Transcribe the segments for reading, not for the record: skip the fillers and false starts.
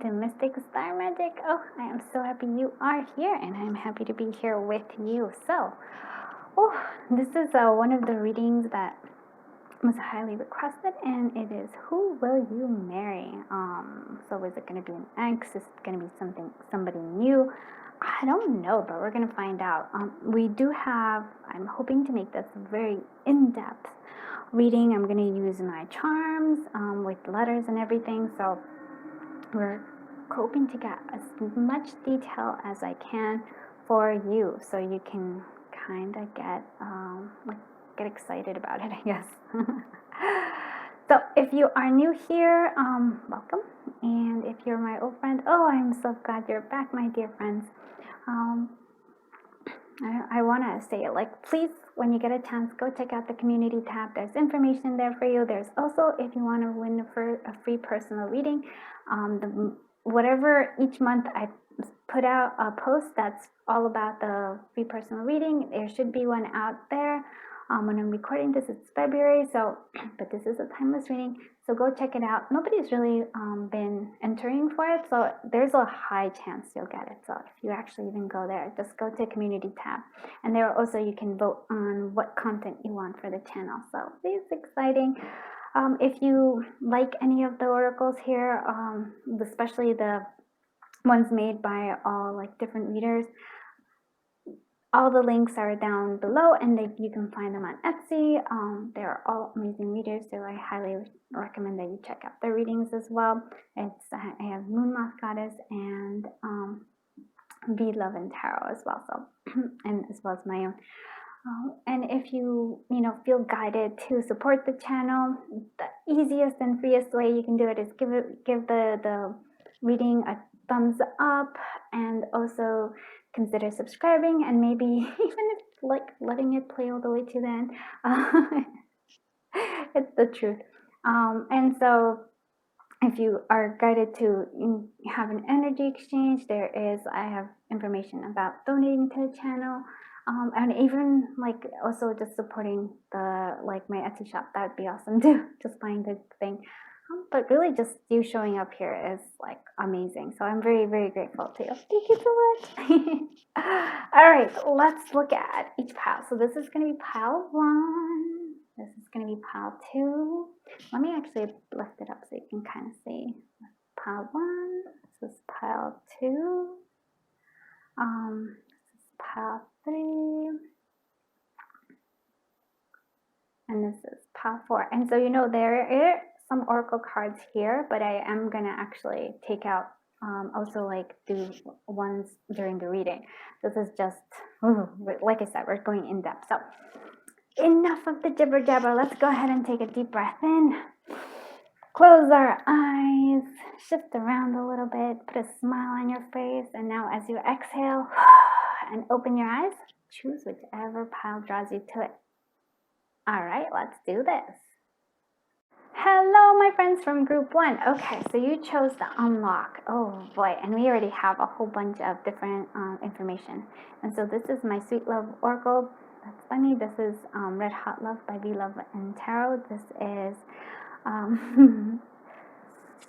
to Mystic Star Magic. Oh, I am so happy you are here, and I'm happy to be here with you. So, this is one of the readings that was highly requested, and it is Who Will You Marry? So is it going to be an ex? Is it going to be somebody new? I don't know, but we're going to find out. I'm hoping to make this very in-depth reading. I'm going to use my charms with letters and everything, so we're hoping to get as much detail as I can for you, so you can kind of get excited about it, I guess. So if you are new here, welcome. And if you're my old friend, I'm so glad you're back, my dear friends. I want to say it, please, when you get a chance, go check out the community tab. There's information there for you. There's also, if you want to win a free personal reading, whatever each month I put out a post that's all about the free personal reading. There should be one out there. When I'm recording this, it's February, but this is a timeless reading, so go check it out. Nobody's really been entering for it, so there's a high chance you'll get it. So if you actually even go there, just go to community tab, and there also you can vote on what content you want for the channel. So it's exciting. If you like any of the oracles here, especially the ones made by all different readers, all the links are down below, and you can find them on Etsy. They're all amazing readers, so I highly recommend that you check out their readings as well. I have Moon Moth Goddess and V Love and Tarot as well, and as well as my own. And if you feel guided to support the channel, the easiest and freest way you can do it is give the reading a thumbs up, and also consider subscribing, and maybe even if letting it play all the way to the end. It's the truth. And so if you are guided to have an energy exchange, I have information about donating to the channel, and even also just supporting the my Etsy shop. That would be awesome too. Just buying the thing. But really, just you showing up here is amazing. So I'm very, very grateful to you. Thank you so much. All right, let's look at each pile. So this is going to be pile 1. This is going to be pile 2. Let me actually lift it up so you can kind of see. Pile 1. This is pile 2. This is pile 3. And this is pile 4. And so there are some oracle cards here, but I am gonna actually take out also do ones during the reading. This is just like I said, we're going in depth. So enough of the jibber jabber. Let's go ahead and take a deep breath in, close our eyes, shift around a little bit, put a smile on your face, and now as you exhale and open your eyes, choose whichever pile draws you to it. All right, let's do this. Hello, my friends from group 1. Okay, so you chose the unlock. Oh boy, and we already have a whole bunch of different information. And so this is my Sweet Love Oracle. That's funny. This is Red Hot Love by V Love and Tarot. This is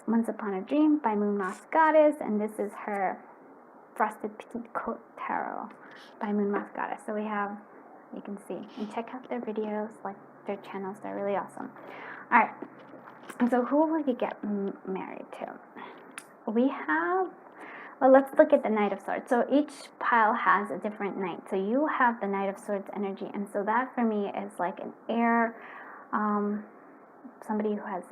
Once Upon a Dream by Moon Moth Goddess, and this is her Frosted Petite Coat Tarot by Moon Moth Goddess. So we have, you can see, and check out their videos, their channels. They're really awesome. All right, so who will you get married to? We have, let's look at the Knight of Swords. So each pile has a different knight. So you have the Knight of Swords energy, and so that for me is an air, somebody who has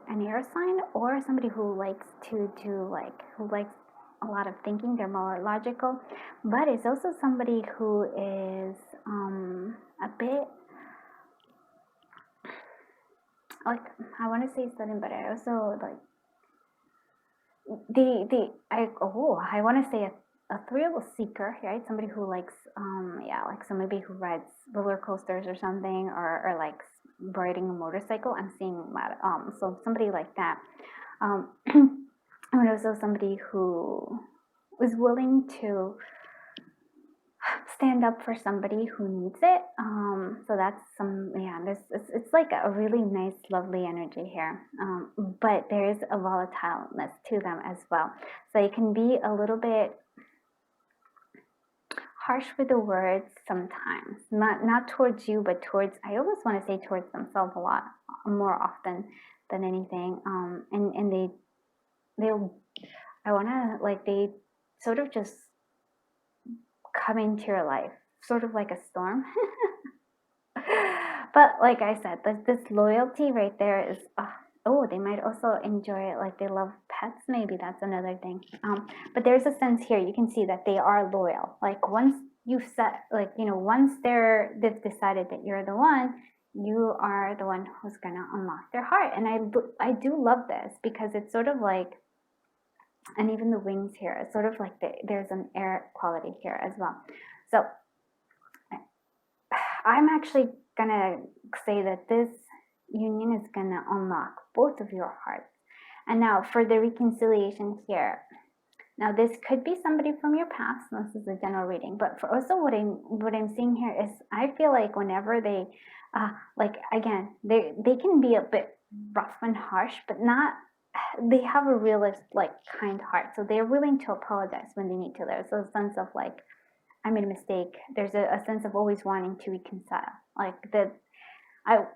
an air sign, or somebody who likes to do who likes a lot of thinking. They're more logical, but it's also somebody who is a bit I want to say sudden, but I also I want to say a thrill seeker, right? Somebody who likes somebody who rides roller coasters or something, or likes riding a motorcycle. I'm seeing that. So somebody like that. And also somebody who is willing to stand up for somebody who needs it. So that's it's like a really nice, lovely energy here. But there is a volatileness to them as well. So it can be a little bit harsh with the words sometimes, not towards you, but towards, I always want to say towards themselves a lot more often than anything. And they'll, I want to, like, they sort of just come into your life, sort of like a storm. But like I said, this loyalty right there is, oh, they might also enjoy it, like they love pets, maybe that's another thing. But there's a sense here, you can see that they are loyal. Like once you've set, like, you know, once they've decided that you're the one, you are the one who's gonna unlock their heart. And I do love this, because it's sort of like, and even the wings here, it's sort of like there's an air quality here as well. So I'm actually gonna say that this union is gonna unlock both of your hearts. And now for the reconciliation here, now this could be somebody from your past. This is a general reading, but for also what I'm seeing here is, I feel like whenever they like, again, they can be a bit rough and harsh, but not, they have a realist, like, kind heart, so they're willing to apologize when they need to. There's a sense of like, I made a mistake. There's a sense of always wanting to reconcile. Like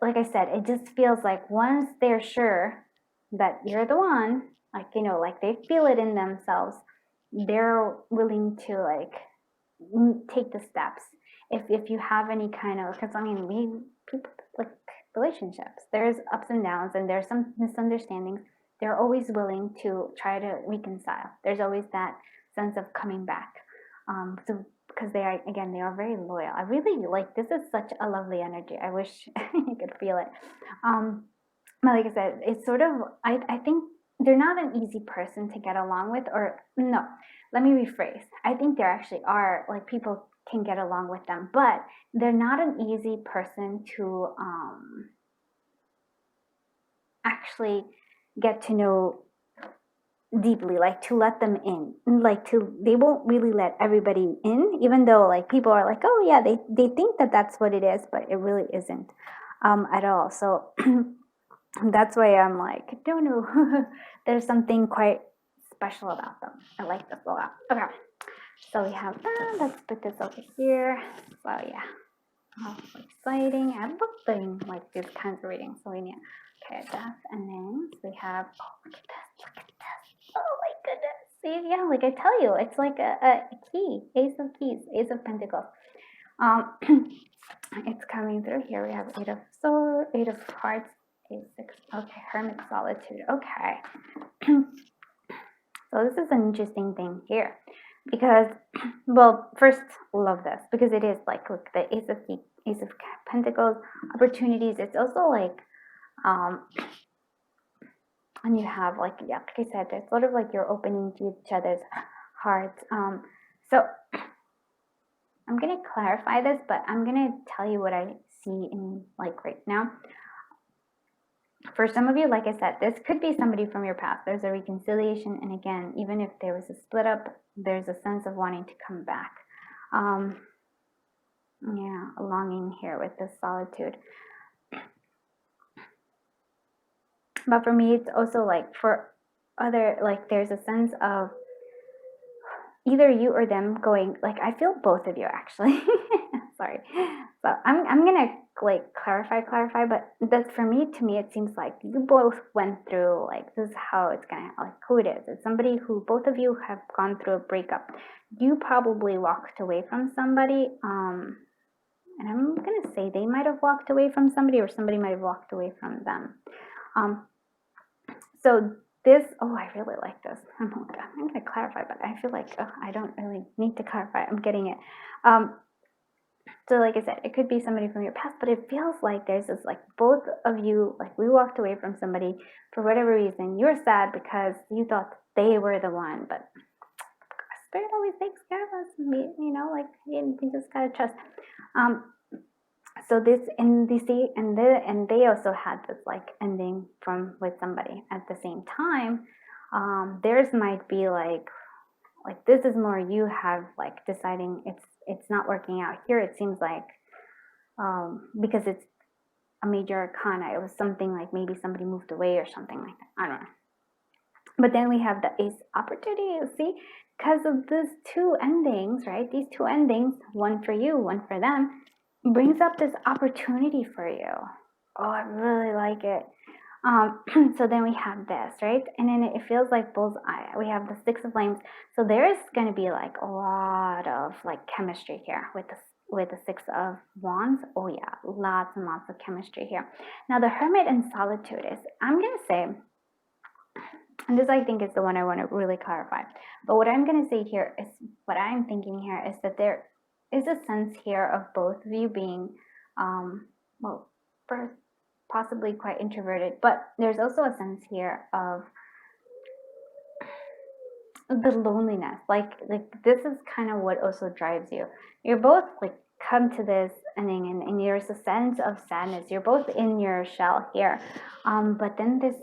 like I said, it just feels like once they're sure that you're the one, like, you know, like they feel it in themselves, they're willing to, like, take the steps. If you have any kind of, because I mean, people, like, relationships, there's ups and downs, and there's some misunderstandings. They're always willing to try to reconcile. There's always that sense of coming back. So because they are very loyal. I really like, this is such a lovely energy. I wish you could feel it. But like I said, it's sort of, I think they're not an easy person to get along with, or no, let me rephrase. I think there actually are, like, people can get along with them, but they're not an easy person to actually get to know deeply, like to let them in, like they won't really let everybody in, even though, like, people are like, oh yeah, they think that that's what it is, but it really isn't at all. So that's why I'm like, don't know. There's something quite special about them. I like this a lot. Okay, so we have that. Let's put this over here. So yeah, oh, exciting. I love doing like these kinds of readings. So we need, okay, death, and then we have, oh, look at this, look at this. Oh my goodness. See, yeah, like I tell you, it's like a key, Ace of Keys, Ace of Pentacles. It's coming through here. We have Eight of Swords, Eight of Hearts, Eight, 6. Okay, Hermit, Solitude. Okay. So this is an interesting thing here, because, well, first, love this, because it is like, look, the Ace of Pentacles, opportunities. It's also like, and you have, like, yeah, like I said, it's sort of like you're opening to each other's hearts. So I'm gonna clarify this, but I'm gonna tell you what I see in, like, right now. For some of you, like I said, this could be somebody from your past. There's a reconciliation, and again, even if there was a split up, there's a sense of wanting to come back. Yeah, a longing here with this solitude. But for me, it's also like, for other, like, there's a sense of either you or them going, like, I feel both of you actually. Sorry. So I'm gonna, like, clarify, but that's, for me, to me, it seems like you both went through, like, this is how it's gonna, like, who it is. It's somebody who, both of you have gone through a breakup. You probably walked away from somebody, and I'm gonna say they might have walked away from somebody, or somebody might have walked away from them. So this, oh, I really like this. I'm gonna clarify, but I feel like, oh, I don't really need to clarify. I'm getting it. So like I said, it could be somebody from your past, but it feels like there's this, like, both of you, like, we walked away from somebody for whatever reason. You're sad because you thought they were the one, but Spirit always takes care of us. You know, like, you just gotta trust. So this, and they also had this, like, ending with somebody at the same time. Theirs might be like this is more you have, like, deciding it's it's not working out. Here it seems like, because it's a major arcana, it was something like maybe somebody moved away or something like that. I don't know. But then we have the Ace Opportunity, you see, because of these two endings, right? These two endings, one for you, one for them, brings up this opportunity for you. Oh, I really like it. So then we have this, right? And then it feels like bullseye. We have the Six of Flames. So there's going to be like a lot of like chemistry here with the Six of Wands. Oh yeah, lots and lots of chemistry here. Now the Hermit and Solitude is, I'm going to say, and this I think is the one I want to really clarify. But what I'm going to say here is, what I'm thinking here is that there is a sense here of both of you being, well, first, possibly quite introverted, but there's also a sense here of the loneliness. Like this is kind of what also drives you. You're both like come to this ending, and there's a sense of sadness. You're both in your shell here, but then this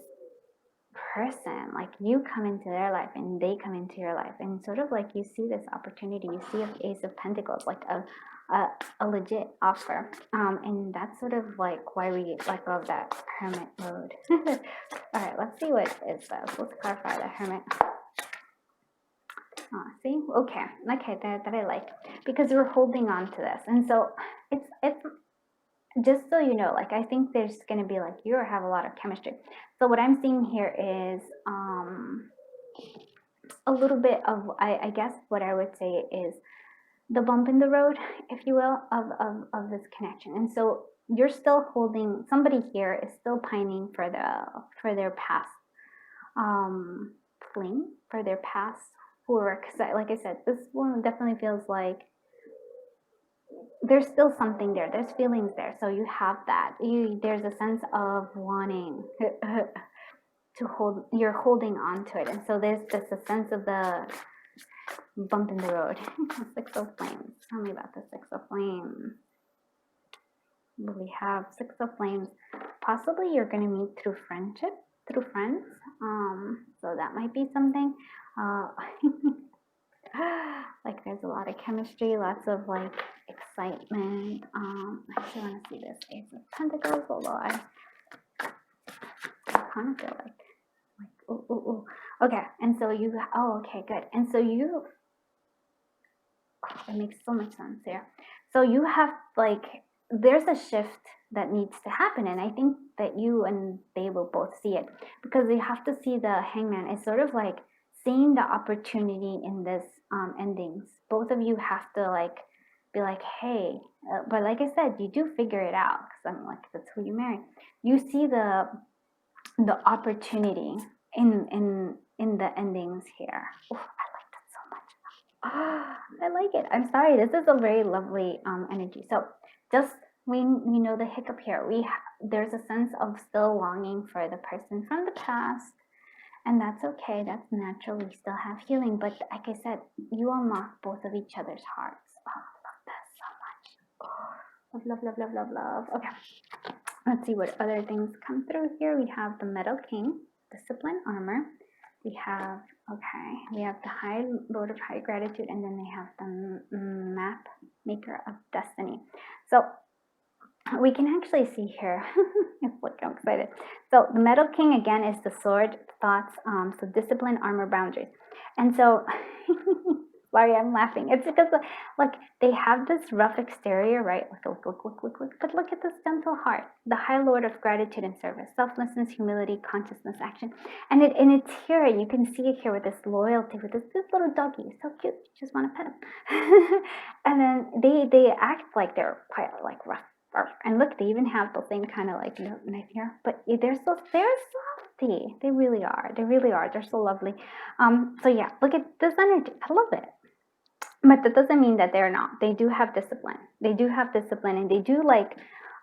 person, like you come into their life and they come into your life, and sort of like you see this opportunity, you see an Ace of Pentacles, like a legit offer, and that's sort of like why we let go of that Hermit mode. All right, let's see what is this. Let's clarify the Hermit. See, okay, that I like, because we're holding on to this, and so it's just so you know, like I think there's gonna be like you have a lot of chemistry. So what I'm seeing here is a little bit of, I guess what I would say is the bump in the road, if you will, of this connection. And so you're still holding, somebody here is still pining for their past fling, for their past work. Because like I said, this one definitely feels like there's still something there, there's feelings there. So you have that, there's a sense of wanting to hold, you're holding on to it. And so there's just a sense of the bump in the road. Six of Flames. Tell me about the Six of Flames. We have Six of Flames. Possibly you're going to meet through friendship, through friends. So that might be something. Like there's a lot of chemistry, lots of like excitement. I actually want to see this Ace of Pentacles, although I kind of feel like ooh. Okay, and so you, okay, good. And so you, it makes so much sense here. So you have like, there's a shift that needs to happen, and I think that you and they will both see it, because you have to see the Hangman is sort of like seeing the opportunity in this endings. Both of you have to like be like, hey, but like I said, you do figure it out, because I'm like, that's who you marry. You see the opportunity in the endings here. Oh, I like that so much. I like it. I'm sorry, this is a very lovely energy. So just we know the hiccup here. There's a sense of still longing for the person from the past, and that's okay. That's natural. We still have healing, but like I said, you unlock both of each other's hearts. Oh, I love this so much. Love. Okay, let's see what other things come through here. We have the Metal King, Discipline, Armor. We have, okay, we have the High Lord of High Gratitude, and then they have the Map Maker of Destiny. So we can actually see here, look, I'm excited. So the Metal King again is the sword, thoughts, so discipline, armor, boundaries. And so, sorry, I'm laughing. It's because like they have this rough exterior, right? Look, but look at this gentle heart. The High Lord of Gratitude and Service, selflessness, humility, consciousness, action. And it's here, you can see it here with this loyalty, with this little doggy, so cute, you just want to pet him. And then they act like they're quite like rough. And look, they even have the same kind of like knife here, but they're softy. They really are. They're so lovely. So yeah, look at this energy. I love it. But that doesn't mean that they're not. They do have discipline. And they do like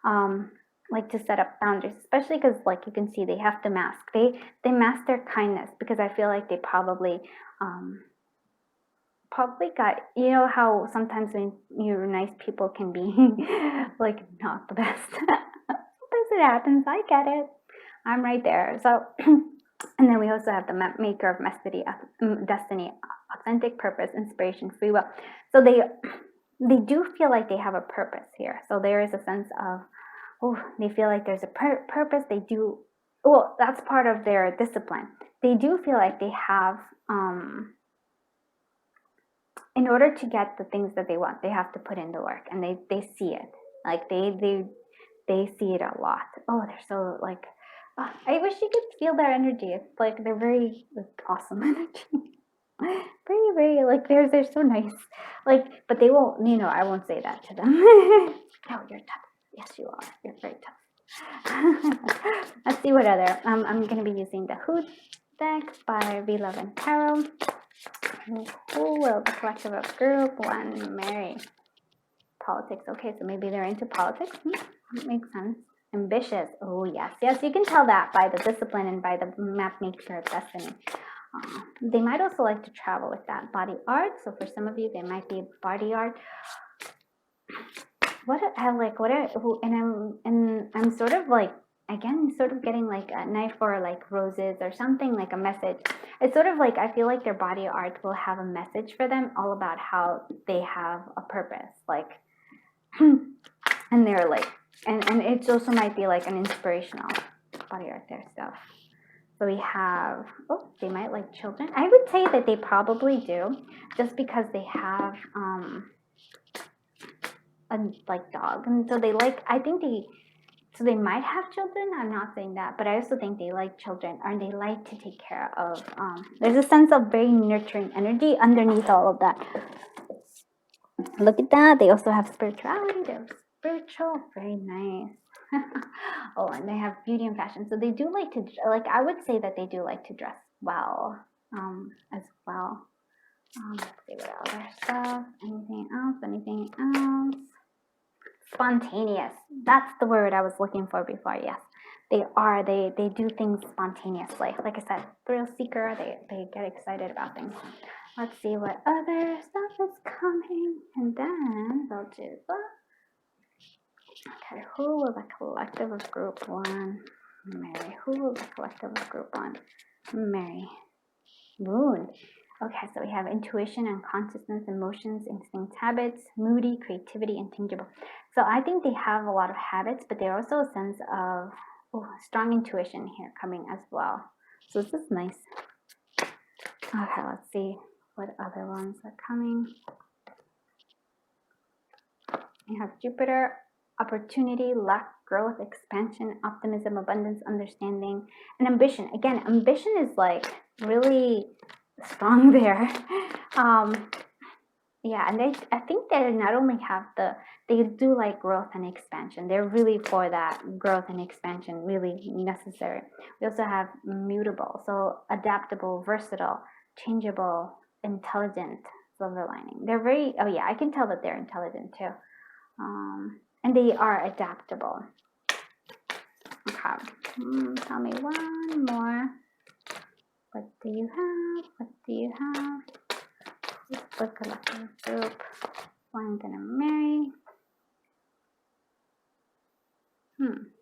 to set up boundaries, especially because like you can see they have to mask. They mask their kindness, because I feel like they probably got, you know how sometimes when you're nice, people can be like not the best. Sometimes it happens. I get it. I'm right there. So, and then we also have the Maker of Destiny, authentic purpose, inspiration, free will. So they do feel like they have a purpose here. So there is a sense of, oh, they feel like there's a purpose. They do, well, that's part of their discipline. They do feel like they have, in order to get the things that they want, they have to put in the work, and they see it. Like they see it a lot. Oh, they're so like, I wish you could feel their energy. It's like they're very like awesome energy. Very, very like they're so nice. Like, but they won't, I won't say that to them. Oh, you're tough. Yes, you are. You're very tough. Let's see what other. I'm gonna be using the Who deck by V Love and Tarot. Who will the collective of group one marry? Politics. Okay, so maybe they're into politics. That makes sense. Ambitious. Oh, yes. Yes, you can tell that by the discipline and by the maker of destiny. They might also like to travel with that. Body art. So for some of you, they might be body art. I'm sort of like, again, sort of getting like a knife or like roses or something, like a message. It's sort of like, I feel like their body art will have a message for them, all about how they have a purpose. Like, and they're like, and it also might be like an inspirational body art there stuff. So we have, they might like children. I would say that they probably do, just because they have a like dog, and so they like, so they might have children. I'm not saying that, but I also think they like children, and they like to take care of, there's a sense of very nurturing energy underneath all of that. Look at that. They also have spirituality. They're spiritual. Very nice. Oh, and they have beauty and fashion. So they do like to, like, I would say that they do like to dress well, as well. Let's see what other stuff. Anything else? Spontaneous. That's the word I was looking for before. Yes, they are. They do things spontaneously. Like I said, thrill seeker. They get excited about things. Let's see what other stuff is coming, and then they'll do that. Okay, who will the collective of group one marry? Who will the collective of group one marry? Moon. Okay, so we have intuition, unconsciousness, emotions, instincts, habits, moody, creativity, intangible. So I think they have a lot of habits, but there's also a sense of strong intuition here coming as well. So this is nice. Okay, let's see what other ones are coming. We have Jupiter, opportunity, luck, growth, expansion, optimism, abundance, understanding, and ambition. Again, ambition is like really strong there. Yeah, and I think they not only have they do like growth and expansion. They're really for that growth and expansion, really necessary. We also have mutable, so adaptable, versatile, changeable, intelligent, silver lining. They're very, I can tell that they're intelligent too. And they are adaptable. Okay, tell me one more. What do you have? Let's look at the group. Who I'm gonna marry.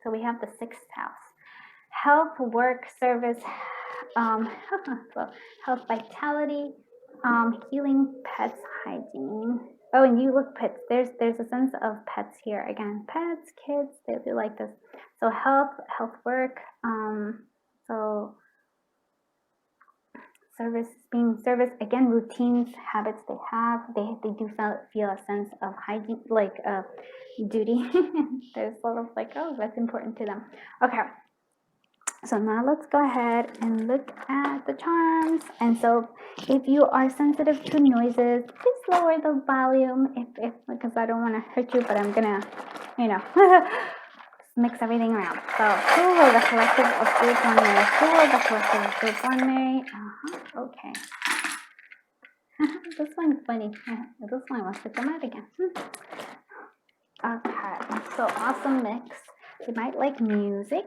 So we have the 6th house. Health, work, service, so health, vitality, healing, pets, hygiene. Oh, and you look pets. There's a sense of pets here. Again, pets, kids, they do like this. So health, work, so service, again, routines, habits they have. They do feel a sense of hygiene, like duty. There's sort of like, that's important to them. Okay. So now let's go ahead and look at the charms. And so if you are sensitive to noises, please lower the volume if because I don't want to hurt you, but I'm gonna, mix everything around. So who will the collective of group one marry? Who will the collective of group one marry? Okay. This one's funny. This one wants to come out again. Okay, so awesome mix. They might like music.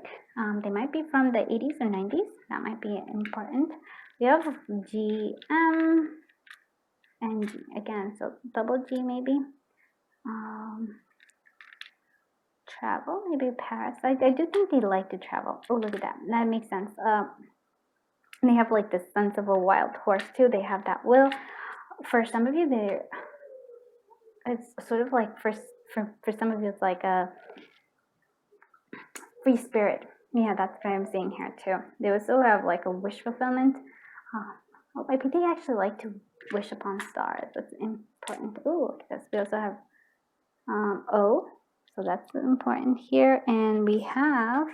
They might be from the 80s or 90s. That might be important. We have G, M, and G again. So double G maybe. Travel, maybe Paris. I do think they like to travel. Oh, look at that. That makes sense. They have like this sense of a wild horse too. They have that will. For some of you, it's sort of like for some of you, it's like a free spirit. Yeah, that's what I'm seeing here too. They also have like a wish fulfillment. Maybe they actually like to wish upon stars. That's important. Ooh, look at this. We also have O, so that's important here. And we have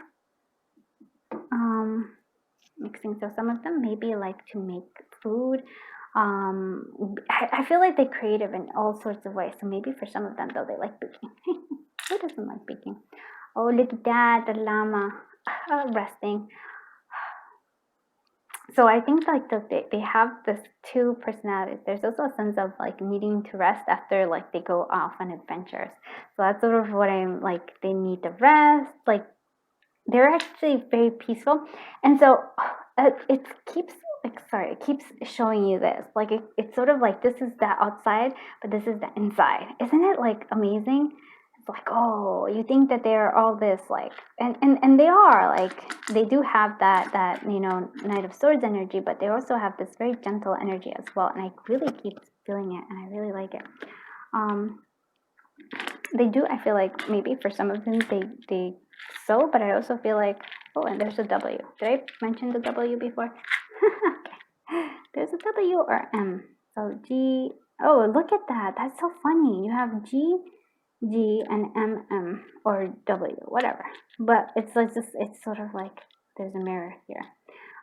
mixing. So some of them maybe like to make food. I feel like they're creative in all sorts of ways. So maybe for some of them, though, they like baking. Who doesn't like baking? Oh, look at that, the llama resting. So I think like they have this two personalities. There's also a sense of like needing to rest after like they go off on adventures. So that's sort of what I'm like, they need to rest. Like they're actually very peaceful. And so it keeps it keeps showing you this. Like it's sort of like this is the outside, but this is the inside. Isn't it like amazing? Like, oh, you think that they're all this like, and they are like, they do have that Knight of Swords energy, but they also have this very gentle energy as well, and I really keep feeling it, and I really like it. They do, I feel like maybe for some of them they sew, but I also feel like, oh, and there's a W. Did I mention the W before? Okay. There's a W or M. So G. Oh, look at that. That's so funny. You have G and M or W, whatever. But it's like just, it's sort of like there's a mirror here.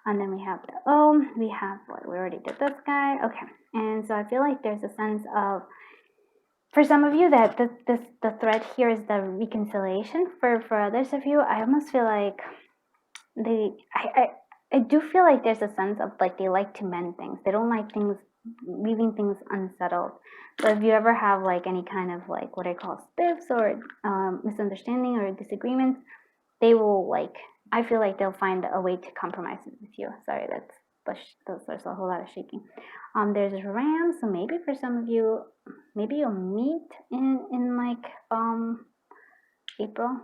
And then we have the O. We have what, we already did this guy. Okay. And so I feel like there's a sense of, for some of you, that the thread here is the reconciliation. For others of you, I almost feel like I do feel like there's a sense of like they like to mend things. They don't like things, leaving things unsettled. So if you ever have like any kind of like what I call spiffs or misunderstanding or disagreements, they will like, I feel like they'll find a way to compromise with you. Sorry, there's a whole lot of shaking. There's a ram, so maybe for some of you, maybe you'll meet in like April,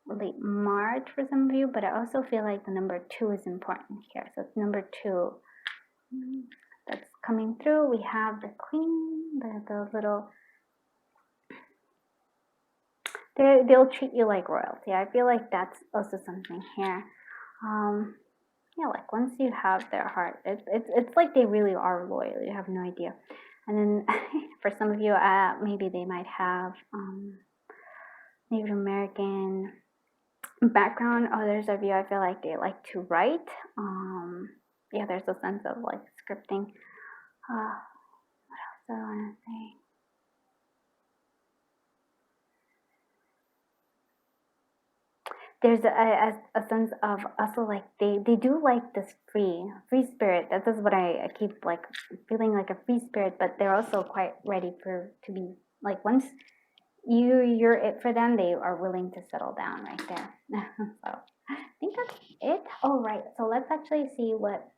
late March for some of you, but I also feel like the number 2 is important here. So it's number 2 that's coming through. We have the queen, the little, they'll treat you like royalty. I feel like that's also something here. Yeah, like once you have their heart, it's like they really are loyal. You have no idea. And then for some of you, maybe they might have Native American background. Others of you, I feel like they like to write. Yeah, there's a sense of like scripting. What else do I want to say? There's a sense of also like they do like this free spirit. That is what I keep like feeling, like a free spirit, but they're also quite ready to be like, once you're it for them, they are willing to settle down right there. So I think that's it. All right, so let's actually see what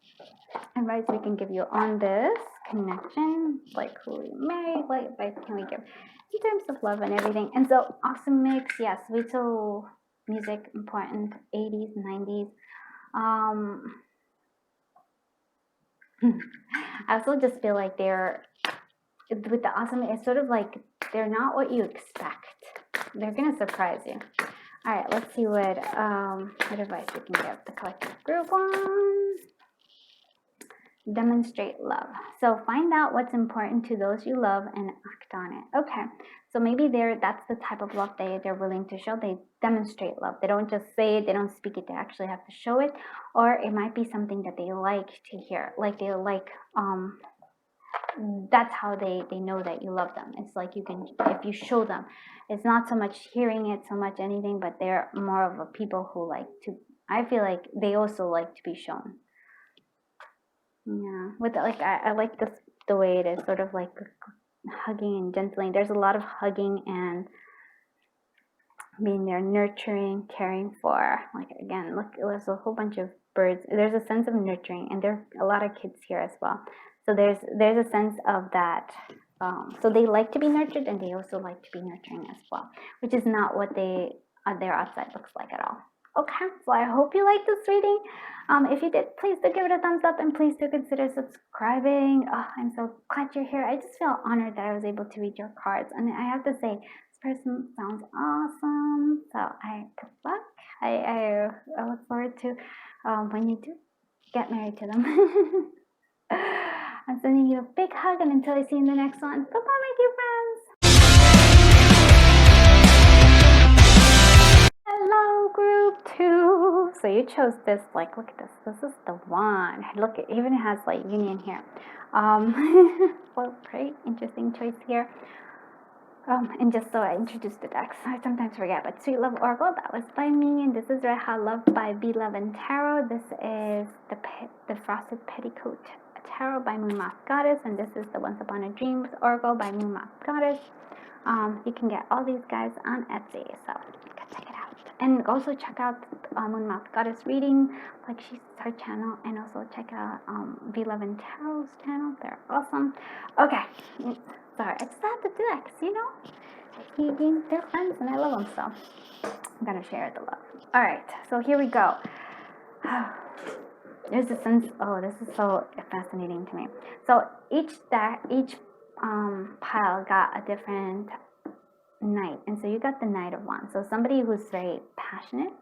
advice we can give you on this connection, like who you marry, what advice can we give in terms of love and everything. And so awesome mix, yes, sweet soul music, important, 80s, 90s. I also just feel like they're, with the awesome, it's sort of like they're not what you expect. They're gonna surprise you. All right, let's see what advice we can give the collective group on. Demonstrate love. So find out what's important to those you love and act on it. Okay, so maybe that's the type of love they're willing to show. They demonstrate love. They don't just say it, they don't speak it, they actually have to show it. Or it might be something that they like to hear, like they like, that's how they know that you love them. It's like you can, if you show them, it's not so much hearing it, so much anything, but they're more of a people who like to, I feel like they also like to be shown. Yeah, with like I like this, the way it is sort of like hugging and gentling. There's a lot of hugging and being there, nurturing, caring for. Like again, look, there's a whole bunch of birds. There's a sense of nurturing, and there are a lot of kids here as well. So there's a sense of that. So they like to be nurtured, and they also like to be nurturing as well, which is not what their outside looks like at all. Okay, so I hope you liked this reading. If you did, please do give it a thumbs up, and please do consider subscribing. Oh, I'm so glad you're here. I just feel honored that I was able to read your cards, and I have to say, this person sounds awesome. So good luck. I look forward to when you do get married to them. I'm sending you a big hug, and until I see you in the next one, bye bye, my dear friends. Hello, group 2. So you chose this. Like, look at this. This is the one. Look, it even has like union here. Well, great, interesting choice here. And just so I introduced the decks, I sometimes forget, but Sweet Love Oracle, that was by me, and this is Red Hot Love by Be Love and Tarot. This is the Frosted Petticoat Tarot by Moon Moth Goddess, and this is the Once Upon a Dreams Oracle by Moon Moth Goddess. You can get all these guys on Etsy, so you can check it out. And also check out Moon Moth Goddess Reading, like she's her channel, and also check out Be Love and Tarot's channel. They're awesome. Okay. Sorry, I just have to do that because, you know, they're friends and I love them, so I'm going to share the love. All right, so here we go. There's a sense, oh, this is so fascinating to me. So each pile got a different knight, and so you got the Knight of Wands. So somebody who's very passionate.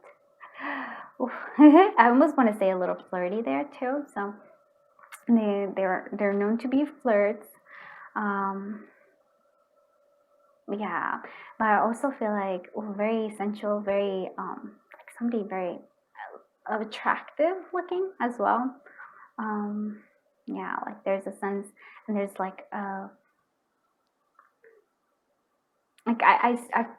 I almost want to say a little flirty there too. So they're known to be flirts. Yeah, but I also feel like very sensual, very like somebody very attractive looking as well. Yeah, like there's a sense, and there's like I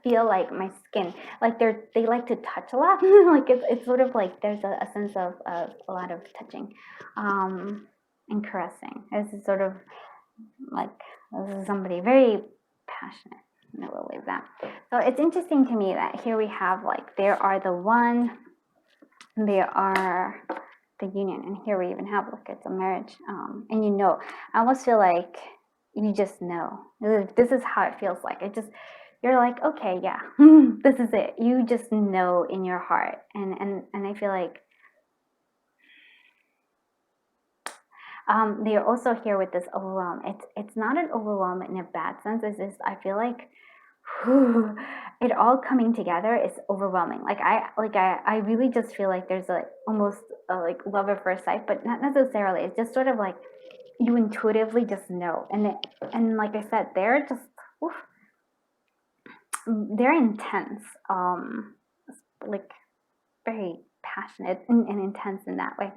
feel like my skin, like they like to touch a lot. Like it's sort of like there's a sense of a lot of touching and caressing. This is sort of like this is somebody very passionate. And I will leave that. So it's interesting to me that here we have like there are the one, there are the union, and here we even have look, it's a marriage. And you know, I almost feel like you just know. This is how it feels like. You're like, okay, yeah, this is it. You just know in your heart, and I feel like they are also here with this overwhelm. It's not an overwhelm in a bad sense. It's just I feel like it all coming together is overwhelming. I really just feel like there's almost like love at first sight, but not necessarily. It's just sort of like you intuitively just know, and like I said, they're just they're intense, like very passionate and intense in that way.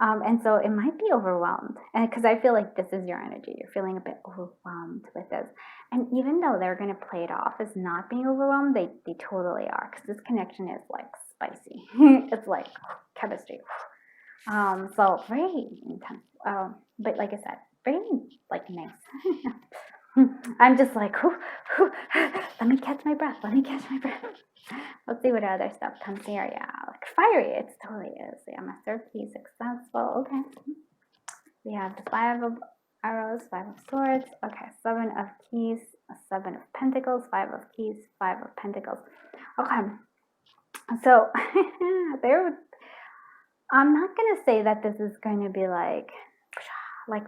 And so it might be overwhelmed, and because I feel like this is your energy, you're feeling a bit overwhelmed with this. And even though they're going to play it off as not being overwhelmed, they totally are, because this connection is like spicy. It's like chemistry. So very intense. But like I said, very like nice. I'm just like, let me catch my breath. Let's see what other stuff comes here. Yeah, like fiery. It totally is. Yeah, Master of Keys, successful. Okay. We have the 5 of Arrows, 5 of Swords. Okay, 7 of Keys, 7 of Pentacles, 5 of Keys, 5 of Pentacles. Okay. So I'm not gonna say that this is going to be like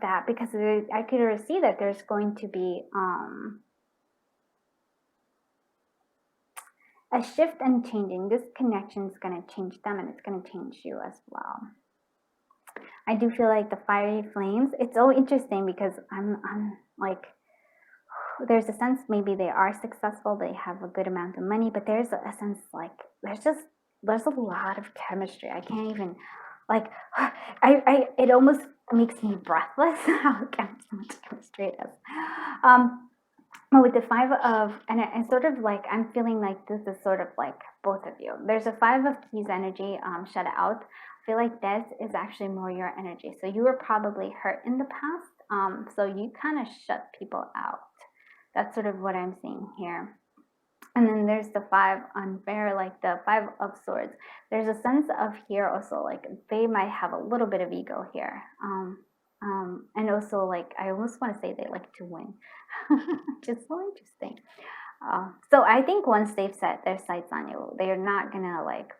that, because I could see that there's going to be a shift and changing. This connection is going to change them, and it's going to change you as well. I do feel like the fiery flames, it's so interesting because I'm like, there's a sense maybe they are successful, they have a good amount of money, but there's a sense like there's a lot of chemistry. I can't even like it almost makes me breathless how much chemistry it is. But with the 5 of, and it's sort of like I'm feeling like this is sort of like both of you. There's a 5 of Keys energy, shut out. I feel like this is actually more your energy. So you were probably hurt in the past, so you kind of shut people out. That's sort of what I'm seeing here. And then there's the 5 unfair, like the 5 of Swords. There's a sense of here also, like they might have a little bit of ego here. And also like, I almost want to say they like to win, which is so interesting. So I think once they've set their sights on you, they're not gonna like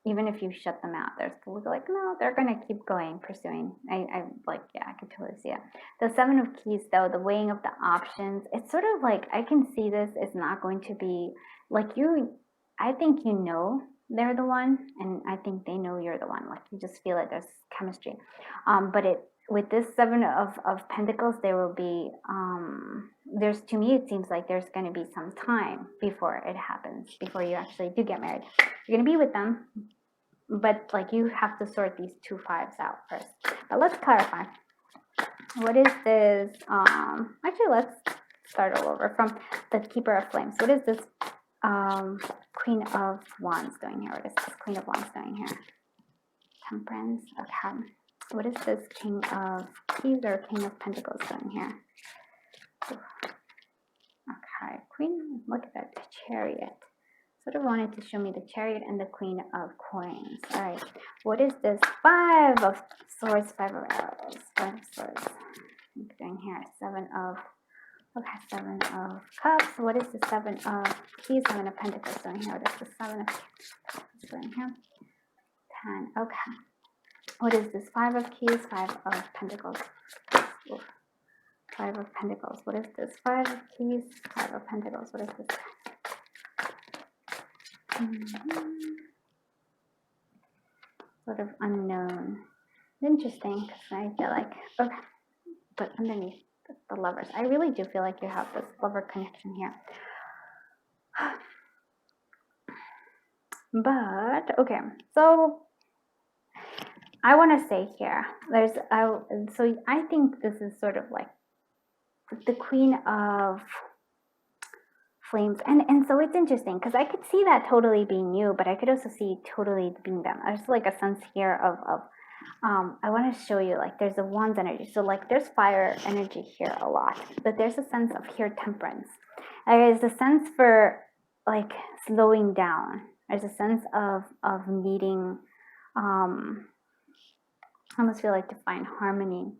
even if you shut them out, they're still like, no, they're going to keep going, pursuing. I like, yeah, I can totally see it. The Seven of Keys, though, the weighing of the options, it's sort of like, I can see this is not going to be like you. I think you know they're the one, and I think they know you're the one. Like, you just feel it. There's chemistry. But with this Seven of Pentacles, there will be, there's, to me, it seems like there's going to be some time before it happens, before you actually do get married. You're going to be with them, but like you have to sort these 2 5s out first. But let's clarify. What is this? Actually, let's start all over from the Keeper of Flames. What is this Queen of Wands doing here? What is this Queen of Wands doing here? Temperance. Okay. What is this King of Keys or King of Pentacles doing here? Okay, Queen, look at that, Chariot. Sort of wanted to show me the Chariot and the Queen of Coins. All right, what is this? 5 of Swords, 5 of Arrows, 5 of Swords. I'm doing here, 7 of, okay, 7 of Cups. What is the 7 of Keys, 7 of Pentacles doing here? What is the 7 of Keys doing here? 10, okay. What is this? 5 of Keys, 5 of Pentacles. Oof. 5 of Pentacles. What is this? 5 of Keys, 5 of Pentacles. What is this? Sort of unknown. Interesting, because I feel like, okay, but underneath the Lovers, I really do feel like you have this lover connection here. But, okay, so I want to say here, so I think this is sort of like the Queen of Flames, and so it's interesting because I could see that totally being you, but I could also see totally being them. There's like a sense here of I want to show you, like, there's a Wands energy, so like there's fire energy here a lot, but there's a sense of here Temperance. There's a sense for like slowing down. There's a sense of needing, I almost feel like, to find harmony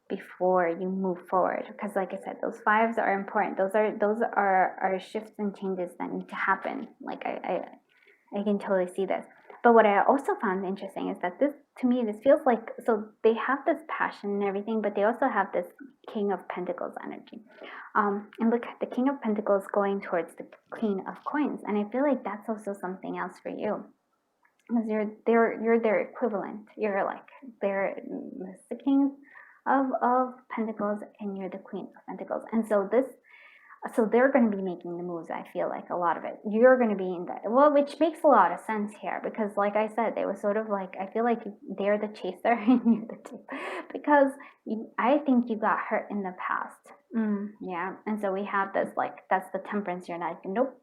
before you move forward, because like I said, those 5s are important. Those are shifts and changes that need to happen. Like I can totally see this. But what I also found interesting is that this, to me, this feels like, so they have this passion and everything, but they also have this King of Pentacles energy. And look at the King of Pentacles going towards the Queen of Coins, and I feel like that's also something else for you, because you're their equivalent. You're like they're the King of Pentacles, and you're the Queen of Pentacles, and so they're going to be making the moves. I feel like a lot of it, you're going to be in that, well, which makes a lot of sense here, because like I said, they were sort of like, I feel like they're the chaser and you're the chaser, because I think you got hurt in the past. Yeah, and so we have this, like, that's the Temperance. You're like, nope,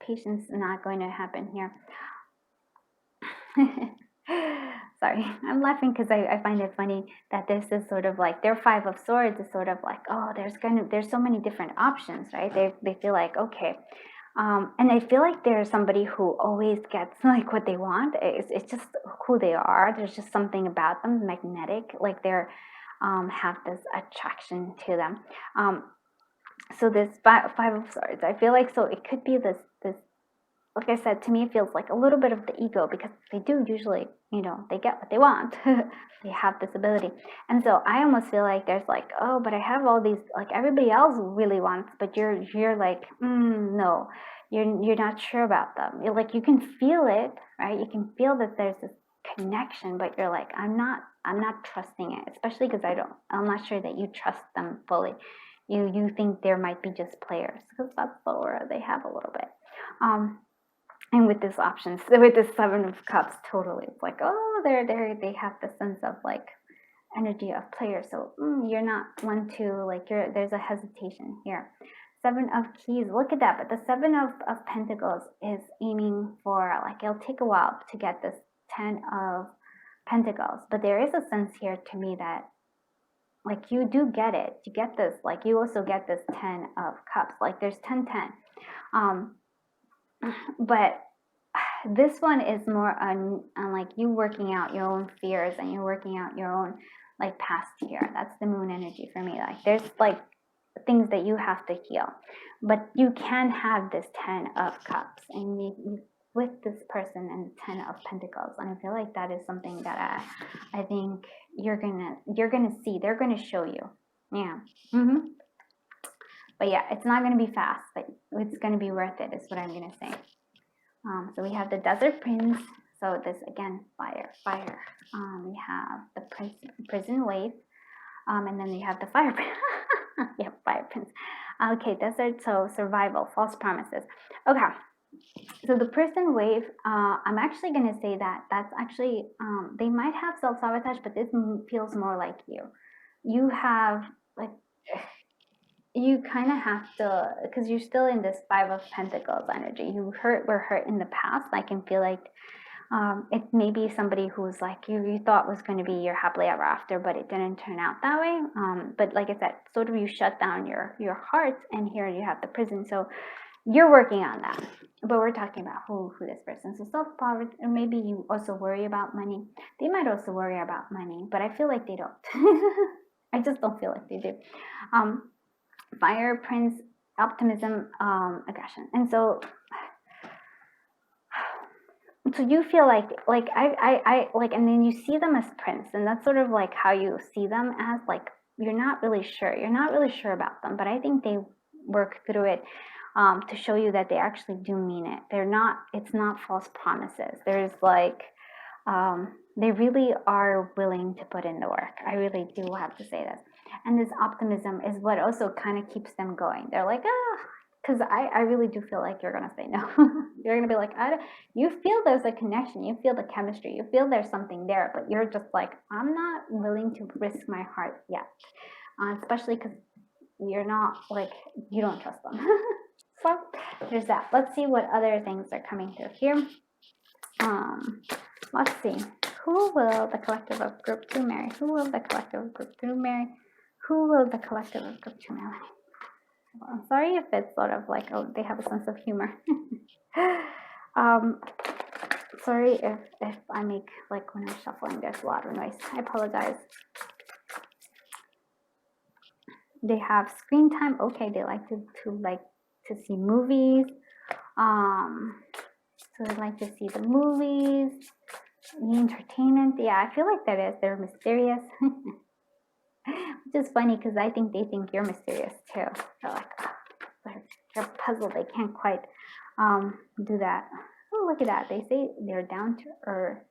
patience is not going to happen here. Sorry, I'm laughing because I find it funny that this is sort of like their 5 of Swords is sort of like, oh, there's so many different options, right? They feel like, okay, and I feel like there's somebody who always gets like what they want. It's just who they are. There's just something about them, magnetic, like they're have this attraction to them. So this 5 of Swords, I feel like, so it could be this. Like I said, to me, it feels like a little bit of the ego, because they do usually, they get what they want. They have this ability. And so I almost feel like there's like, oh, but I have all these, like everybody else really wants, but you're like, no, you're not sure about them. You're like, you can feel it, right? You can feel that there's this connection, but you're like, I'm not trusting it, especially because I'm not sure that you trust them fully. You think there might be just players, because that's the aura they have a little bit. And with this options, with this 7 of Cups, totally, it's like, oh, they have the sense of like energy of players. So you're not one to like, there's a hesitation here. 7 of Keys, look at that. But the 7 of Pentacles is aiming for, like, it'll take a while to get this 10 of Pentacles. But there is a sense here to me that, like, you do get it. You get this, like, you also get this 10 of Cups. Like, there's 10, 10. But this one is more on like you working out your own fears, and you're working out your own like past here. That's the Moon energy for me. Like, there's like things that you have to heal, but you can have this 10 of Cups, and with this person and 10 of Pentacles. And I feel like that is something that I think you're gonna see. They're gonna show you. Yeah. But yeah, it's not gonna be fast, but it's gonna be worth it, is what I'm gonna say. So we have the Desert Prince. So this again, fire. We have the prison wave. And then you have the fire prince. Yeah, fire prince. Okay, desert, so survival, false promises. Okay, so the prison wave, I'm actually going to say that that's actually, they might have self-sabotage, but this feels more like you. You have, like, you kind of have to, because you're still in this 5 of Pentacles energy. You were hurt in the past. I can feel like it may be somebody who's like you thought was going to be your happily ever after, but it didn't turn out that way. But like I said, sort of you shut down your heart, and here you have the prison. So you're working on that. But we're talking about who this person. So self-poverty, or maybe you also worry about money. They might also worry about money, but I feel like they don't. I just don't feel like they do. Fire, Prince, optimism, aggression, and so you feel like I like, and then you see them as Prince, and that's sort of like how you see them as, like, you're not really sure about them, but I think they work through it to show you that they actually do mean it. It's not false promises. There's like they really are willing to put in the work. I really do have to say this. And this optimism is what also kind of keeps them going. They're like, because I really do feel like you're going to say no. You're going to be like, you feel there's a connection. You feel the chemistry. You feel there's something there, but you're just like, I'm not willing to risk my heart yet. Especially because you're not, like, you don't trust them. So there's that. Let's see what other things are coming through here. Let's see. Who will the collective of group 2 marry? Who will the collective of group 2 marry? Who will the collective of group 2 marry? Well, I'm sorry if it's sort of like, oh, they have a sense of humor. Sorry if I make, like, when I'm shuffling, there's a lot of noise. I apologize. They have screen time. Okay, they like to see movies. So they like to see the movies, the entertainment. Yeah, I feel like that is. They're mysterious. Which is funny because I think they think you're mysterious too. They're like, they're puzzled. They can't quite do that. Oh, look at that. They say they're down to earth.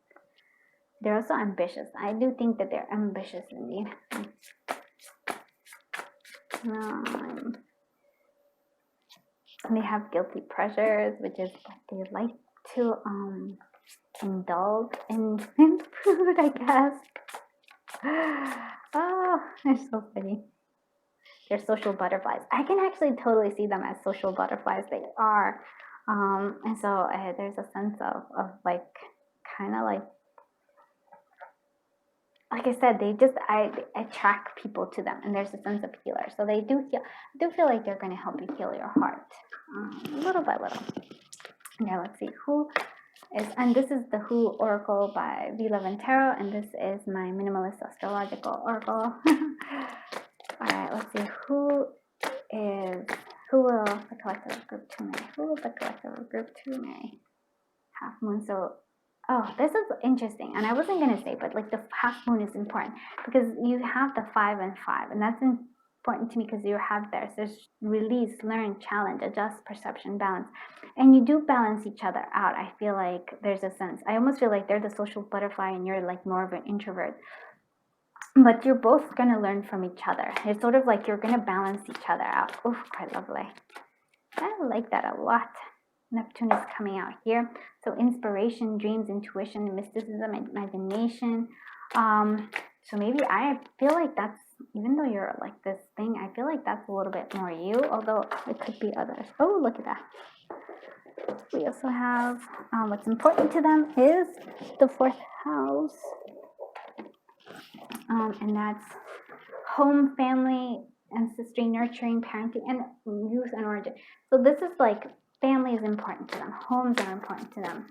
They're also ambitious. I do think that they're ambitious indeed. They have guilty pleasures, which is that they like to indulge in food, I guess. Oh, they're so funny. They're social butterflies. I can actually totally see them as social butterflies. They are. And so there's a sense of like, kind of like I said, they attract people to them, and there's a sense of healer. So they do feel like they're going to help you heal your heart, little by little. Now let's see who is, and this is the Who Oracle by V. Love and Tarot, and this is my minimalist astrological oracle. All right, let's see who will the collective of group 2 marry? Who will the collective of group 2 marry? Half moon. So, oh, this is interesting, and I wasn't gonna say, but like the half moon is important because you have the 5 and 5, and that's important to me because you have there's release, learn, challenge, adjust, perception, balance, and you do balance each other out. I feel like there's a sense. I almost feel like they're the social butterfly, and you're like more of an introvert. But you're both going to learn from each other. It's sort of like you're going to balance each other out. Oh, quite lovely. I like that a lot. Neptune is coming out here. So inspiration, dreams, intuition, mysticism, imagination. So maybe I feel like that's, even though you're like this thing, I feel like that's a little bit more you, although it could be others. Oh, look at that. We also have what's important to them is the 4th house. And that's home, family, ancestry, nurturing, parenting, and youth and origin. So this is like family is important to them. Homes are important to them.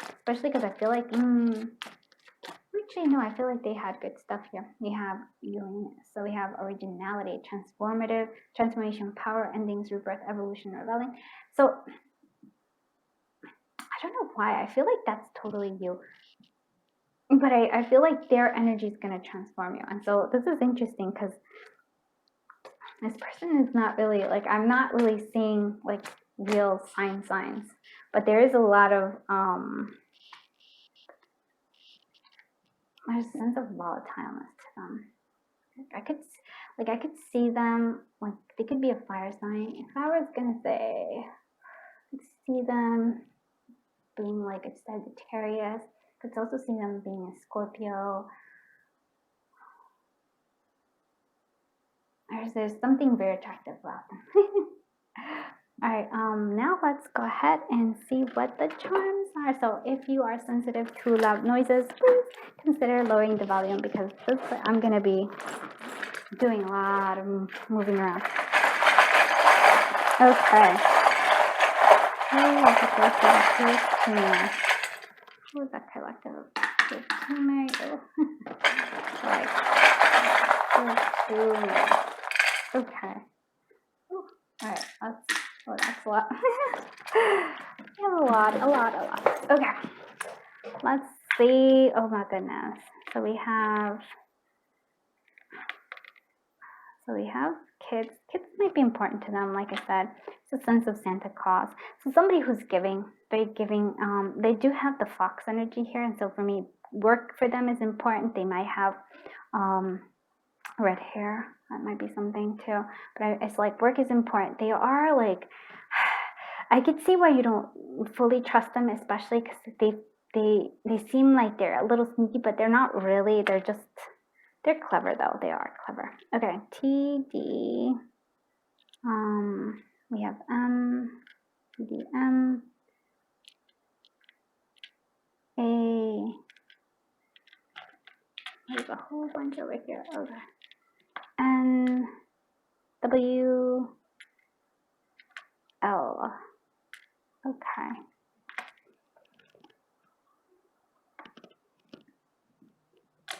Especially because I feel like, actually, no, I feel like they had good stuff here. We have Uranus. So we have originality, transformative, transformation, power, endings, rebirth, evolution, rebelling. So I don't know why. I feel like that's totally you. But I feel like their energy is going to transform you. And so this is interesting because this person is not really, like, I'm not really seeing, like, real signs. But there is a lot of, there's a sense of volatileness to them. I could see them, like, they could be a fire sign. If I was going to say, I could see them being like a Sagittarius. I could also see them being a Scorpio. There's something very attractive about them. All right, now let's go ahead and see what the charms are. So if you are sensitive to loud noises, please consider lowering the volume because I'm going to be doing a lot of moving around. Okay. Who's that collective? Okay. Alright, that's a lot. We have a lot. Okay. Let's see. Oh my goodness. So we have kids. Kids might be important to them, like I said. It's a sense of Santa Claus. So somebody who's giving, very giving. They do have the fox energy here, and so for me, work for them is important. They might have red hair. That might be something too. But it's like work is important. They are like, I could see why you don't fully trust them, especially because they seem like they're a little sneaky, but they're not really. They're clever though. They are clever. Okay, TD. We have TDM. There's a whole bunch over here. Okay. N W L. Okay.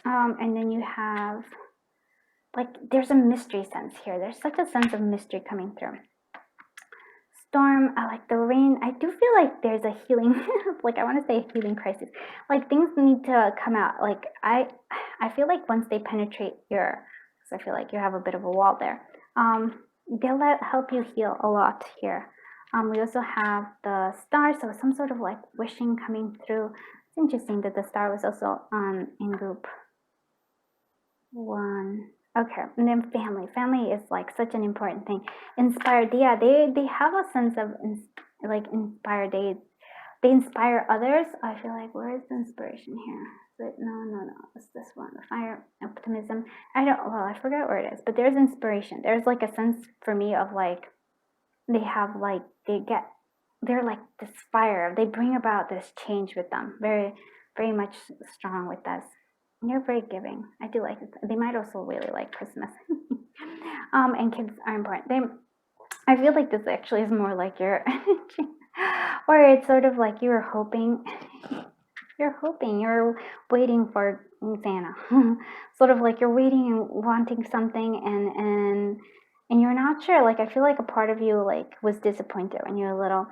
And then you have, like, there's a mystery sense here. There's such a sense of mystery coming through. Storm, I like the rain. I do feel like there's a healing, like I want to say a healing crisis. Like things need to come out. Like I feel like once they penetrate because I feel like you have a bit of a wall there. They'll help you heal a lot here. We also have the star, so some sort of like wishing coming through. It's interesting that the star was also in group 1. Okay, and then family. Family is like such an important thing. Inspired, yeah, they have a sense of inspired. They inspire others. I feel like, where is the inspiration here? But no, it's this one, the fire, optimism. I forgot where it is, but there's inspiration. There's like a sense for me of like, they're like this fire. They bring about this change with them. Very, very much strong with us. You're very giving. I do like it. They might also really like Christmas. And kids are important. I feel like this actually is more like your energy. Or it's sort of like you're waiting for Santa. Sort of like you're waiting and wanting something and you're not sure. Like I feel like a part of you like was disappointed when you were little.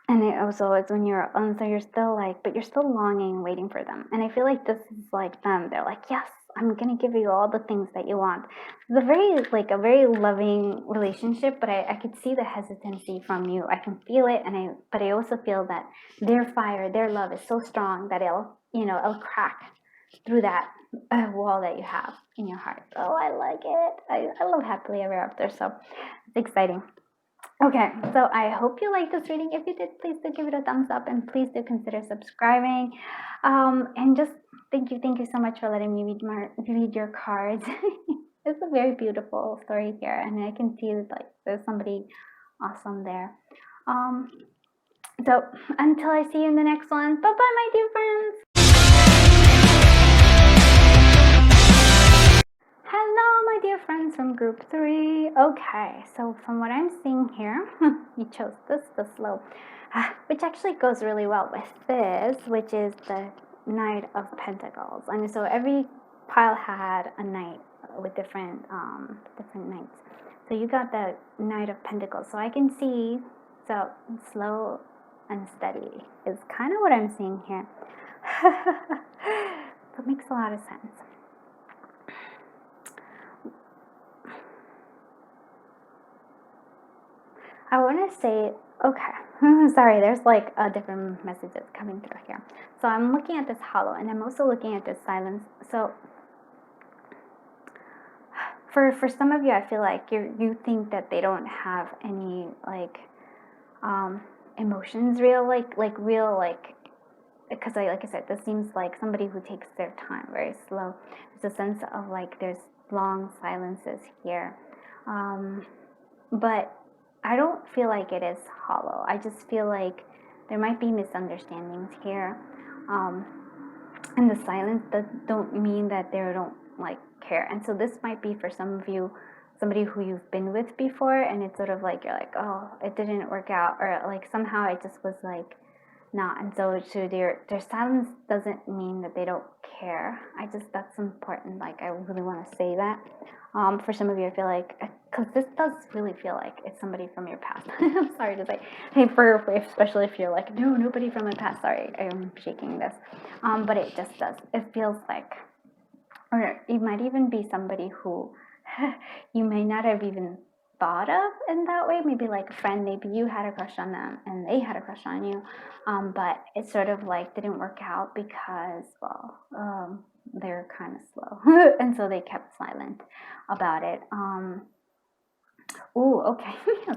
And it also is when you're so you're still like, but you're still longing, waiting for them. And I feel like this is like them. They're like, yes, I'm gonna give you all the things that you want. It's a very loving relationship, but I could see the hesitancy from you. I can feel it, but I also feel that their fire, their love is so strong that it'll crack through that wall that you have in your heart. Oh, I like it. I love happily ever after, so it's exciting. Okay, so I hope you liked this reading. If you did, please do give it a thumbs up and please do consider subscribing. And just thank you so much for letting me read your cards. It's a very beautiful story here, and I can see like there's somebody awesome there. So until I see you in the next one, bye-bye, my dear friends. Hello, my dear friends from group 3. Okay, so from what I'm seeing here, you chose the slow, which actually goes really well with this, which is the Knight of Pentacles. And so every pile had a knight with different knights. So you got the Knight of Pentacles. So I can see, so slow unsteady is kind of what I'm seeing here. That makes a lot of sense. I want to say, okay, sorry, there's like different messages coming through here. So I'm looking at this hollow, and I'm also looking at this silence. So for some of you, I feel like you think that they don't have any like emotions, real because like I said, this seems like somebody who takes their time, very slow. There's a sense of like there's long silences here, but I don't feel like it is hollow. I just feel like there might be misunderstandings here, and the silence that don't mean that they don't like care. And so this might be for some of you somebody who you've been with before, and it's sort of like you're like, oh, it didn't work out, or like somehow it just was like not. And so their silence doesn't mean that they don't care. That's important. Like I really want to say that. For some of you, I feel like, because this does really feel like it's somebody from your past. I'm sorry to say, hey, especially if you're like, no, nobody from my past. Sorry, I'm shaking this. But it just does. It feels like, or it might even be somebody who you may not have even thought of in that way. Maybe like a friend, maybe you had a crush on them and they had a crush on you, but it sort of like didn't work out because, well, they're kind of slow and so they kept silent about it. Okay.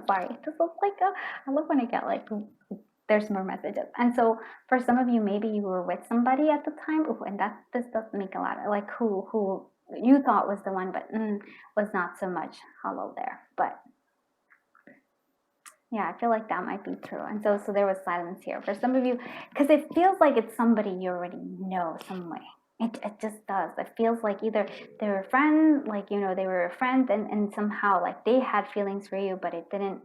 Sorry, this looks like I love when I get like there's more messages. And so for some of you, maybe you were with somebody at the time, and this does make a lot of like who you thought was the one, but was not so much hollow there. But yeah, I feel like that might be true. And so there was silence here for some of you, because it feels like it's somebody you already know some way. It just does. It feels like either they were a friend, like, you know, they were a friend, and somehow like they had feelings for you, but it didn't,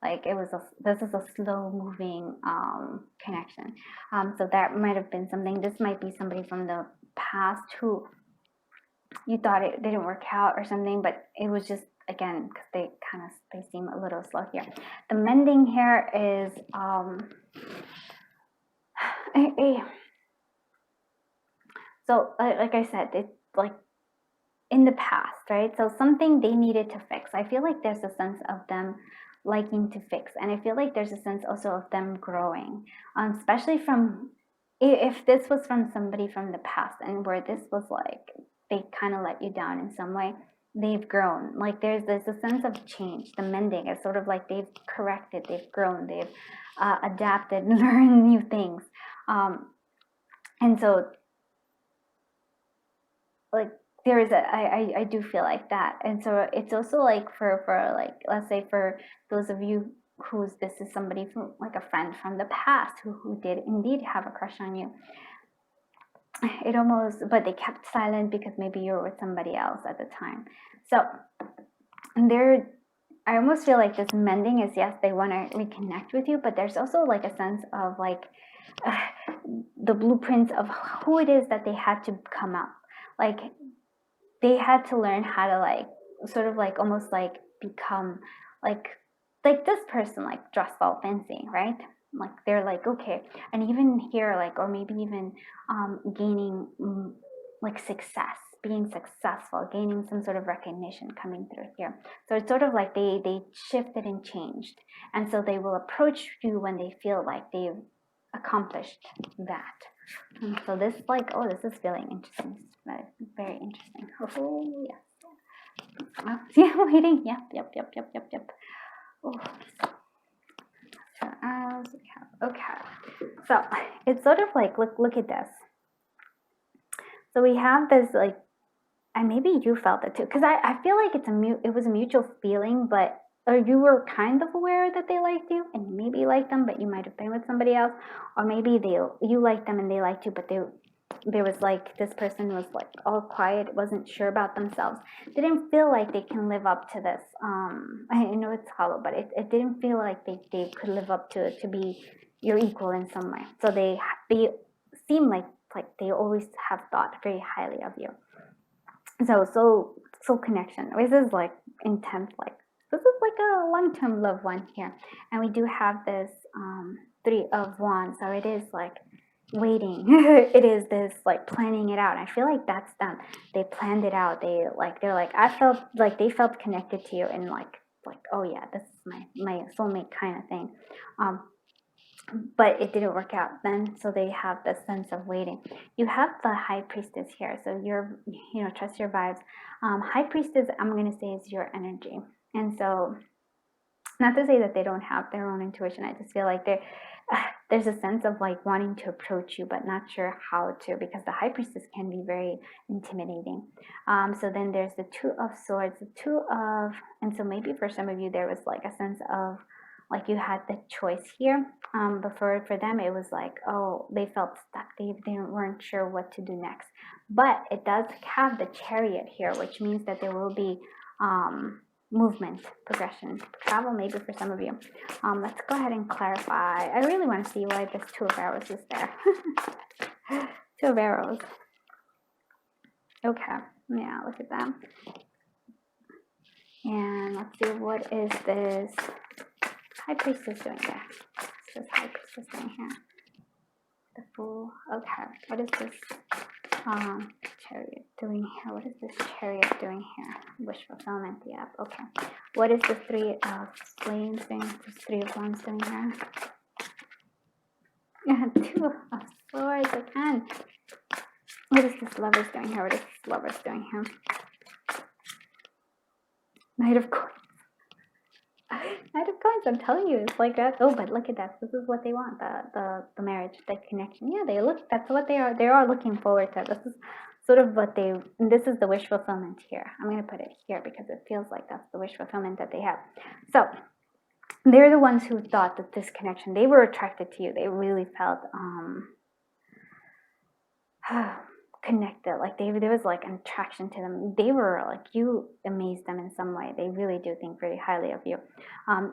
like this is a slow moving connection. So that might have been something. This might be somebody from the past who you thought it didn't work out or something, but it was just, again, because they seem a little slow here. The mending here is so like I said, it's like in the past, right? So something they needed to fix. I feel like there's a sense of them liking to fix, and I feel like there's a sense also of them growing, especially from if this was from somebody from the past, and where this was like they kind of let you down in some way. They've grown. Like there's a sense of change. The mending is sort of like they've corrected, they've grown, they've adapted, learned new things, and so like there is I do feel like that. And so it's also like for like, let's say for those of you who's this is somebody from like a friend from the past who did indeed have a crush on you, it almost, but they kept silent because maybe you were with somebody else at the time. So there, I almost feel like this mending is, yes, they want to reconnect with you, but there's also like a sense of like the blueprints of who it is that they had to come up. Like they had to learn how to like sort of like almost like become like this person, like dressed all fancy, right? Like they're like, okay, and even here, like, or maybe even gaining like success, being successful, gaining some sort of recognition coming through here. So it's sort of like they shifted and changed, and so they will approach you when they feel like they've accomplished that. And so this, like, oh, this is feeling interesting. Very interesting. Oh, yes. Yeah, waiting. Yep. Oh. Okay. So it's sort of like, look at this. So we have this, like, and maybe you felt it too, because I feel like it was a mutual feeling, but or you were kind of aware that they liked you and you maybe liked them, but you might have been with somebody else, or maybe you liked them and they liked you, but there was like this person was like all quiet, wasn't sure about themselves, didn't feel like they can live up to this. I know it's hollow, but it didn't feel like they could live up to be your equal in some way. So they seem like they always have thought very highly of you. So connection. This is like intense, like this is like a long-term love one here. And we do have this Three of Wands. So it is like waiting. It is this like planning it out. I feel like that's them. They planned it out. They're like, I felt like they felt connected to you, and like, oh yeah, this is my soulmate kind of thing. But it didn't work out then, so they have the sense of waiting. You have the High Priestess here, so you're, trust your vibes. High Priestess, I'm going to say, is your energy. And so, not to say that they don't have their own intuition, I just feel like there's a sense of like wanting to approach you but not sure how to, because the High Priestess can be very intimidating. So then there's the Two of Swords, and so maybe for some of you there was like a sense of like you had the choice here. But for them it was like, oh, they felt stuck. They weren't sure what to do next. But it does have the Chariot here, which means that there will be movement, progression, travel maybe for some of you. Let's go ahead and clarify. I really want to see why this Two of Arrows is there. Two of Arrows. Okay, yeah, look at that. And let's see, what is this High Priestess doing there? What's this High Priestess doing here? The Fool. Okay, what is this Chariot doing here? What is this Chariot doing here? Wish fulfillment. Yeah. Okay. What is the Three of Flames doing? This Three of Wands doing here? Yeah, Two of Swords again. What is this Lovers doing here? What is this Lovers doing here? Knight of Coins. Knight of Coins. I'm telling you, it's like that. Oh, but look at that. This is what they want. The marriage, the connection. Yeah, that's what they are. They are looking forward to. This is sort of what this is the wish fulfillment here. I'm going to put it here because it feels like that's the wish fulfillment that they have. So they're the ones who thought that this connection, they were attracted to you. They really felt connected. Like there was like an attraction to them. They were like, you amazed them in some way. They really do think very highly of you.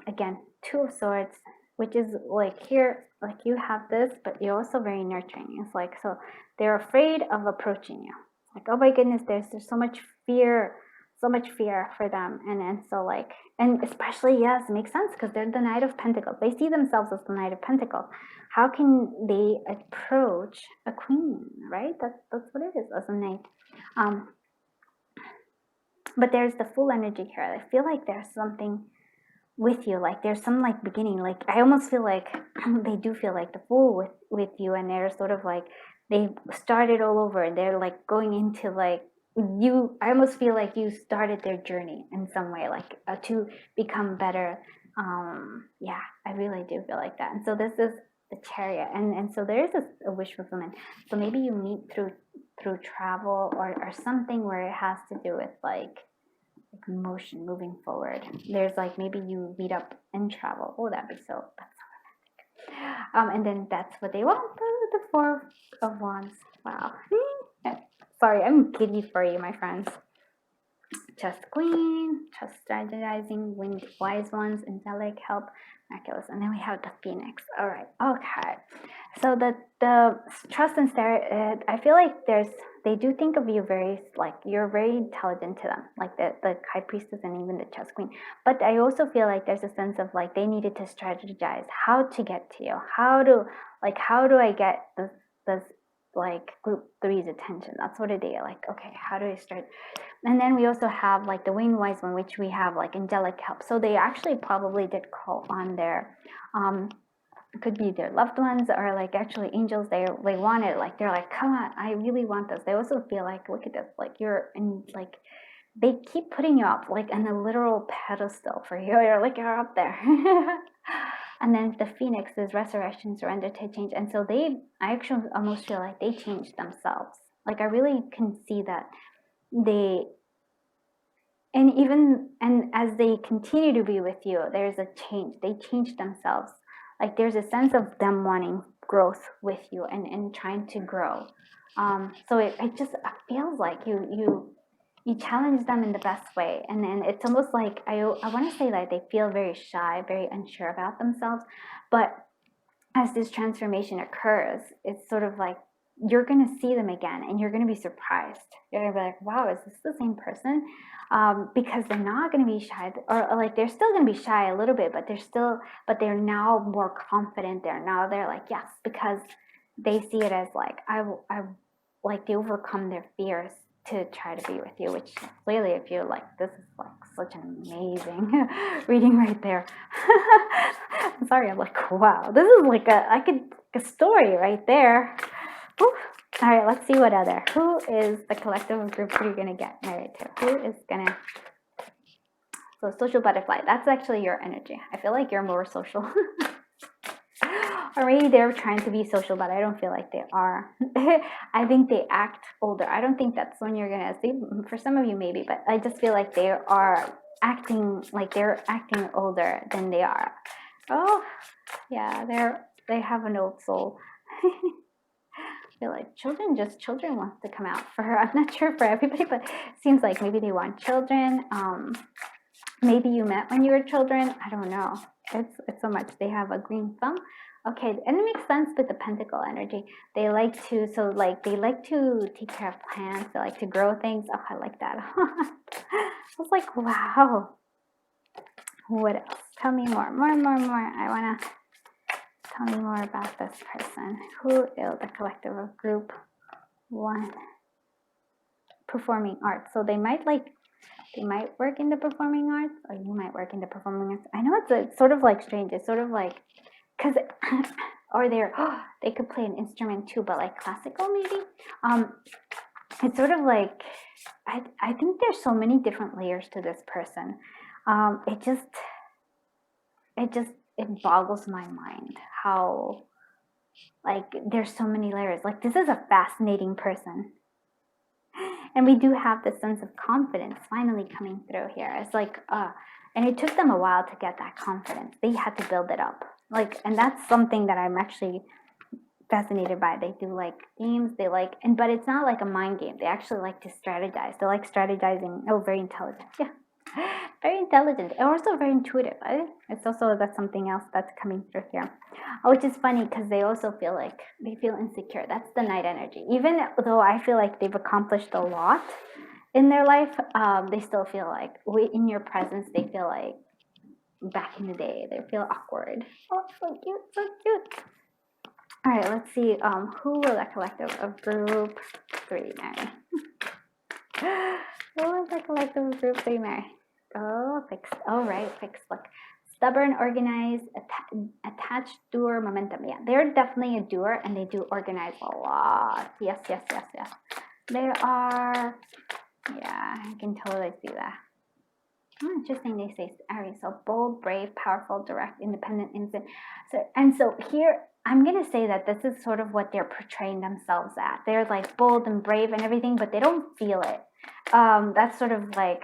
Again, Two of Swords, which is like here, like you have this, but you're also very nurturing. It's like, so they're afraid of approaching you. Like, oh my goodness, there's so much fear for them. And so like, and especially, yes, it makes sense because they're the Knight of Pentacles. They see themselves as the Knight of Pentacles. How can they approach a queen, right? That's what it is, as a knight. But there's the Fool energy here. I feel like there's something with you, like there's some like beginning, like I almost feel like they do feel like the Fool with you, and they're sort of like they started all over. They're like going into like you. I almost feel like you started their journey in some way, like to become better. Yeah, I really do feel like that. And so this is the Chariot, and so there is a wish fulfillment. So maybe you meet through travel or something where it has to do with like motion, moving forward. There's like maybe you meet up and travel. Oh, that's so romantic. And then that's what they want. The Four of Wands. Wow. Sorry, I'm giddy for you, my friends. Just Queen, just strategizing, winged wise ones, angelic help, miraculous, and then we have the Phoenix. All right, okay. So the trust and stare, I feel like they do think of you very, like you're very intelligent to them, like the High Priestess and even the Chess Queen. But I also feel like there's a sense of like they needed to strategize how to get to you, how do I get this like group three's attention. That's what it is. Like, okay, how do I start? And then we also have like the winged wise one, which we have like angelic help. So they actually probably did call on their could be their loved ones or like actually angels. They wanted, like they're like, come on, I really want this. They also feel like, look at this, like you're in, like they keep putting you up like on a literal pedestal for you. You're up there. And then the Phoenix is resurrection, surrender to change. And so I actually almost feel like they changed themselves. Like I really can see that and as they continue to be with you, there's a change. They change themselves. Like there's a sense of them wanting growth with you and trying to grow. So it feels like you challenge them in the best way. And then it's almost like, I want to say that they feel very shy, very unsure about themselves. But as this transformation occurs, it's sort of like you're going to see them again and you're going to be surprised. You're going to be like, wow, is this the same person? Because they're not going to be shy, or like they're still going to be shy a little bit, but they're now more confident. They're like, yes, because they see it as like, I like they overcome their fears to try to be with you, which clearly if you're like, this is like such an amazing reading right there. I'm sorry, I'm like, wow, this is like a story right there. Whew. All right, let's see what other. Who is the collective of group you're gonna get married to? Who is gonna? So social butterfly, that's actually your energy. I feel like you're more social. Or maybe they're trying to be social, but I don't feel like they are. I think they act older. I don't think that's when you're gonna see. For some of you maybe, but I just feel like they are acting like they're acting older than they are. Oh, yeah, they have an old soul. I feel like children wants to come out for her. I'm not sure for everybody, but it seems like maybe they want children. Maybe you met when you were children. I don't know. It's so much. They have a green thumb. Okay, and it makes sense with the pentacle energy. They like to take care of plants. They like to grow things. Oh, I like that. I was like, wow. What else? Tell me more. I wanna tell me more about this person. Who is the collective of group 1? Performing arts. So they might work in the performing arts, or you might work in the performing arts. I know it's sort of like strange. It's sort of like, because, or they could play an instrument too, but like classical maybe. It's sort of like, I think there's so many different layers to this person. It boggles my mind how, like, there's so many layers. Like, this is a fascinating person. And we do have this sense of confidence finally coming through here. It's like, and it took them a while to get that confidence. They had to build it up. Like, and that's something that I'm actually fascinated by. They do like games, but it's not like a mind game. They actually like to strategize. They like strategizing. Oh, very intelligent. Yeah. Very intelligent and also very intuitive. That's something else that's coming through here, which is funny because they also feel like they feel insecure. That's the night energy. Even though I feel like they've accomplished a lot in their life, they still feel like in your presence, they feel like back in the day. They feel awkward. Oh, so cute, so cute. All right, let's see. Who will that collective of group 3 marry? Who will that collective of group 3 marry? Oh, fixed. Oh, right, fixed. Look, stubborn, organized, attached, doer, momentum. Yeah, they're definitely a doer, and they do organize a lot. Yes. They are. Yeah, I can totally see that. Oh, interesting. They say Aries. So bold, brave, powerful, direct, independent, innocent. So here, I'm gonna say that this is sort of what they're portraying themselves at. They're like bold and brave and everything, but they don't feel it. That's sort of like.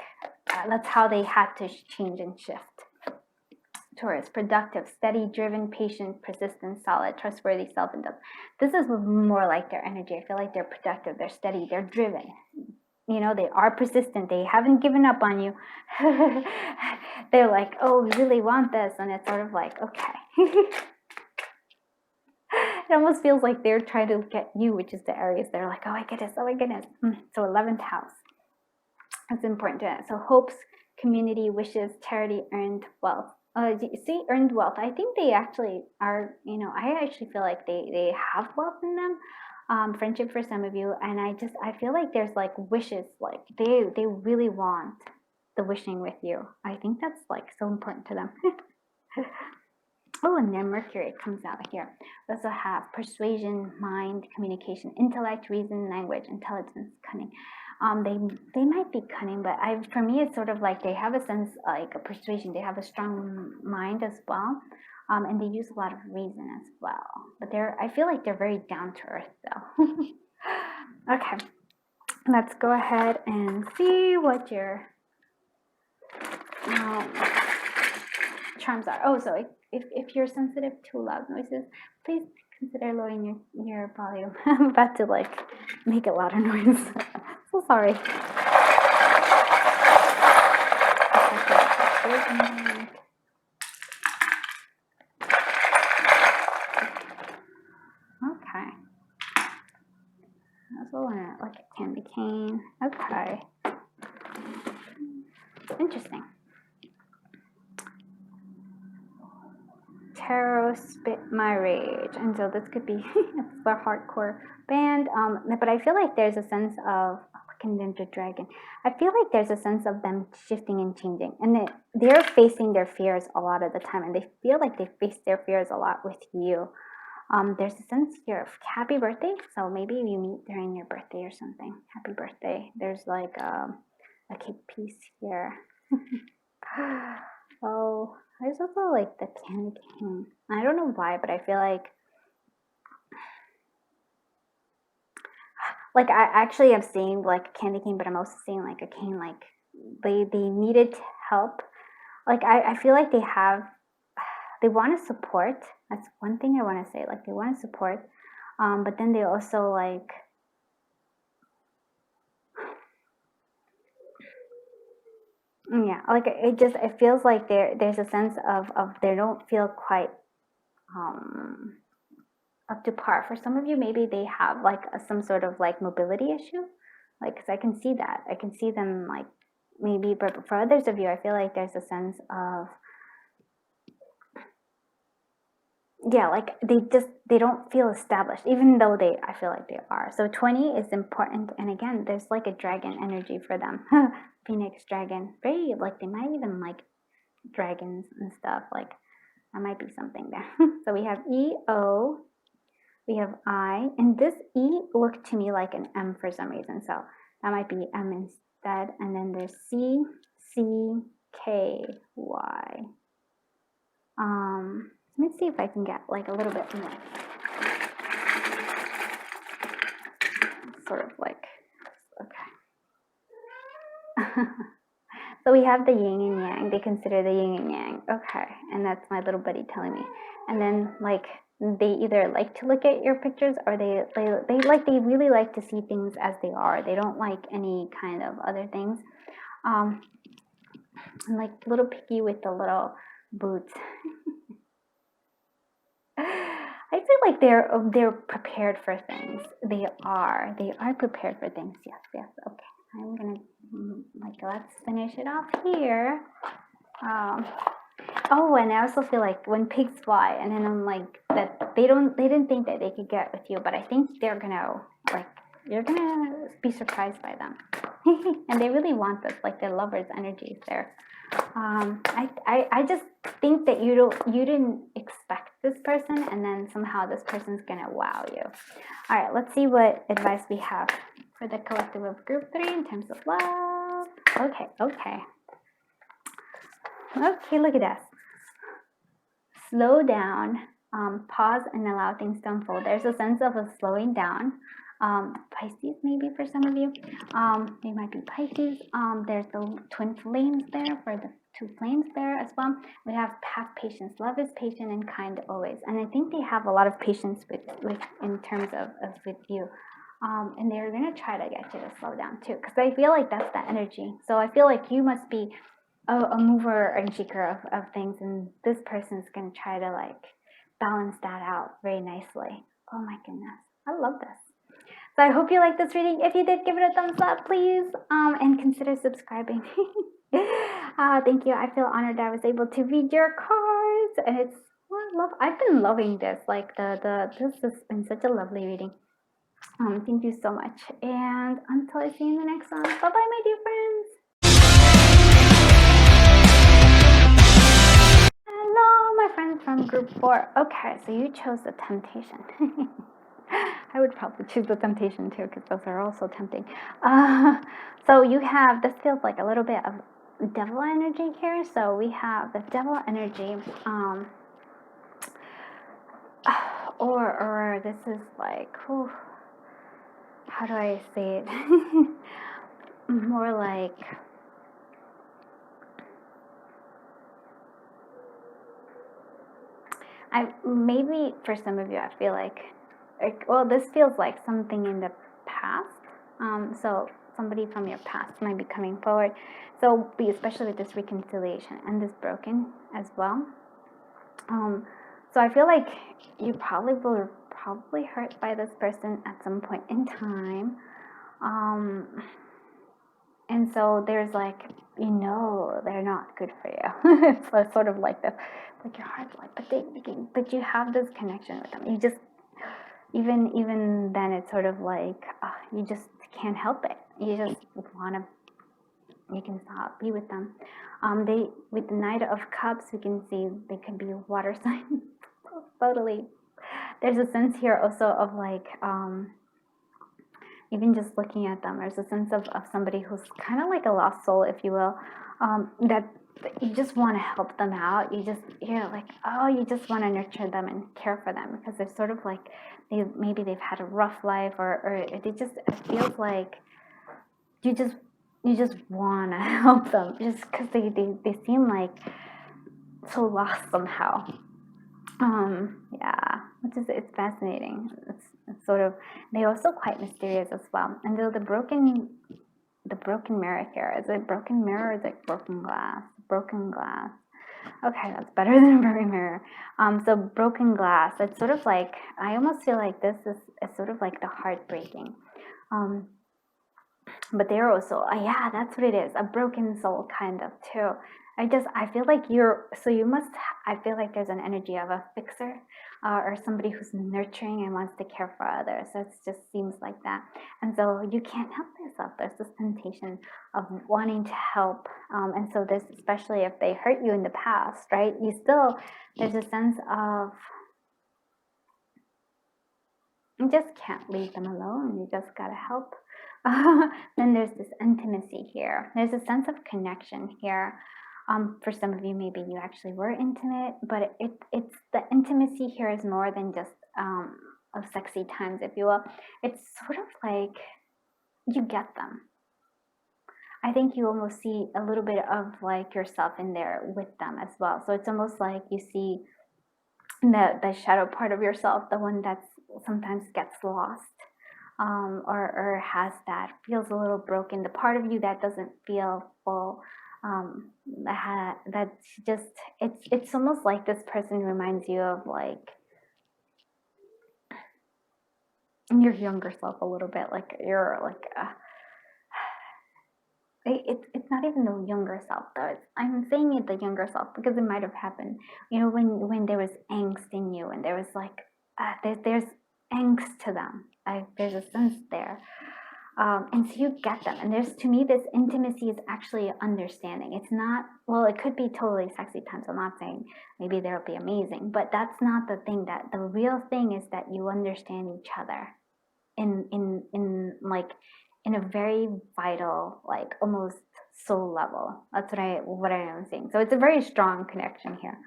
That's how they had to change and shift. Taurus, productive, steady, driven, patient, persistent, solid, trustworthy, self-indulgent. This is more like their energy. I feel like they're productive, they're steady, they're driven. You know, they are persistent. They haven't given up on you. They're like, oh, we really want this. And it's sort of like, okay. It almost feels like they're trying to get you, which is the Aries. They're like, oh my goodness. So 11th house. That's important to that. So hopes, community, wishes, charity, earned wealth. See, earned wealth. I think they actually are, I actually feel like they have wealth in them. Friendship for some of you. And I feel like there's like wishes, like they really want the wishing with you. I think that's like so important to them. Oh, and then Mercury comes out here. We also have persuasion, mind, communication, intellect, reason, language, intelligence, cunning. They might be cunning, but for me, it's sort of like they have a sense like a persuasion. They have a strong mind as well, and they use a lot of reason as well. But I feel like they're very down to earth, though. Okay, let's go ahead and see what your charms are. Oh, so if you're sensitive to loud noises, please consider lowering your volume. I'm about to like make a louder noise. So sorry. Okay. also want to like a candy cane. Okay. Interesting. Tarot Spit My Rage. And so this could be a hardcore band. But I feel like there's a sense of Ninja Dragon. I feel like there's a sense of them shifting and changing, and they're facing their fears a lot of the time, and they feel like they face their fears a lot with you. There's a sense here of happy birthday, so maybe you meet during your birthday or something. Happy birthday. There's like a piece here. Oh, there's also like the candy cane. I don't know why, but I feel like I actually am seeing like a candy cane, but I'm also seeing like a cane, like they needed help. Like I feel like they want to support. That's one thing I want to say. Like they want to support, but then they also like, yeah, like it feels like there's a sense of they don't feel quite up to par. For some of you, maybe they have like some sort of like mobility issue, like, because I can see that. I can see them like maybe, but for others of you, I feel like there's a sense of, yeah, like they don't feel established, even though I feel like they are. So 20 is important, and again, there's like a dragon energy for them. Phoenix dragon, very like they might even like dragons and stuff. Like that might be something there. So we have E-O. We have I, and this E looked to me like an M for some reason, so that might be M instead. And then there's C, C, K, Y. Let me see if I can get like a little bit more. Sort of like, okay. So we have the yin and yang. They consider the yin and yang. Okay, and that's my little buddy telling me. And then like, they either like to look at your pictures, or they really like to see things as they are. They don't like any kind of other things. I'm like little picky with the little boots. I feel like they're prepared for things. They are prepared for things. Yes. Okay, I'm gonna like, let's finish it off here. Oh, and I also feel like when pigs fly, and then I'm like that they didn't think that they could get with you, but I think they're gonna like, you're gonna be surprised by them. And they really want this, like their lover's energy is there. I just think that you didn't expect this person, and then somehow this person's gonna wow you. All right, let's see what advice we have for the collective of group 3 in terms of love. Okay, look at this. Slow down, pause, and allow things to unfold. There's a sense of a slowing down. Pisces, maybe for some of you. They might be Pisces. There's the twin flames there, for the 2 flames there as well. We have patience. Love is patient and kind always. And I think they have a lot of patience with in terms of with you. And they're going to try to get you to slow down too, because I feel like that's the energy. So I feel like you must be a mover and shaker of things, and this person's going to try to like balance that out very nicely. Oh my goodness, I love this. So I hope you liked this reading. If you did, give it a thumbs up, please, and consider subscribing. Thank you. I feel honored I was able to read your cards, and I've been loving this. Like this has been such a lovely reading. Thank you so much, and until I see you in the next one, bye bye, my dear friends. Hello, my friends from group 4. Okay, so you chose the temptation. I would probably choose the temptation too, because those are also tempting. So you have, this feels like a little bit of devil energy here. So we have the devil energy, or this is like, whew, how do I say it? More like, maybe for some of you, I feel like, well, this feels like something in the past. So somebody from your past might be coming forward. So especially with this reconciliation and this broken as well. So I feel like you probably were probably hurt by this person at some point in time. And so there's like, you know, they're not good for you. It's sort of like this, like your heart's like, but you have this connection with them. You just, even then, it's sort of like you just can't help it. You just want to, you can stop, be with them. They, with the Knight of Cups, we can see they can be a water sign. Totally. There's a sense here also of like, even just looking at them, there's a sense of somebody who's kind of like a lost soul, if you will, that you just want to help them out. You're like, oh, you just want to nurture them and care for them, because they're sort of like, maybe they've had a rough life, or it feels like you just want to help them, just because they seem like so lost somehow. Yeah, it's fascinating. It's sort of, they're also quite mysterious as well. And though the broken mirror here, is it broken mirror, or is it broken glass? Broken glass. Okay, that's better than a broken mirror. So broken glass, it's sort of like, I almost feel like this is sort of like the heartbreaking. But they're also, yeah, that's what it is, a broken soul kind of too. I feel like I feel like there's an energy of a fixer, or somebody who's nurturing and wants to care for others. So it just seems like that. And so you can't help yourself. There's this temptation of wanting to help. And so this, especially if they hurt you in the past, right? There's a sense of, you just can't leave them alone. You just gotta help. Then there's this intimacy here. There's a sense of connection here. For some of you, maybe you actually were intimate, but it's the intimacy here is more than just of sexy times, if you will. It's sort of like you get them. I think you almost see a little bit of like yourself in there with them as well. So it's almost like you see the shadow part of yourself, the one that's sometimes gets lost, or has that, feels a little broken, the part of you that doesn't feel full. That's just, it's almost like this person reminds you of like your younger self a little bit, like you're like it's not even the younger self though. I'm saying it the younger self because it might have happened, you know, when there was angst in you, and there was like there's angst to them, there's a sense there. And so you get them, and to me, this intimacy is actually understanding. It's not, well, it could be totally sexy times. I'm not saying maybe they'll be amazing, but that's not the thing. That the real thing is that you understand each other in like in a very vital, like almost soul level. That's what I am saying. So it's a very strong connection here,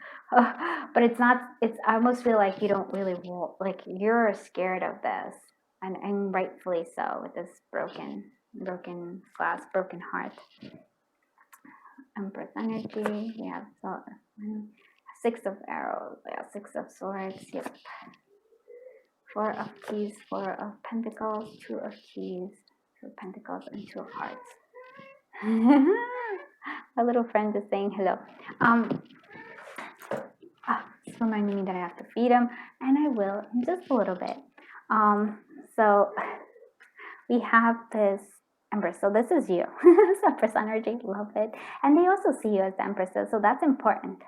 but it's not. I almost feel like you don't really like, you're scared of this. And rightfully so, with this broken glass, broken heart. Empress energy. We have 6 of arrows. Yeah, 6 of swords. Yep. 4 of keys, 4 of pentacles, 2 of keys, 2 of pentacles, and 2 of hearts. My little friend is saying hello. It's reminding me that I have to feed him, and I will in just a little bit. So we have this Empress. So this is you. Empress energy, love it. And they also see you as the Empresses, so that's important.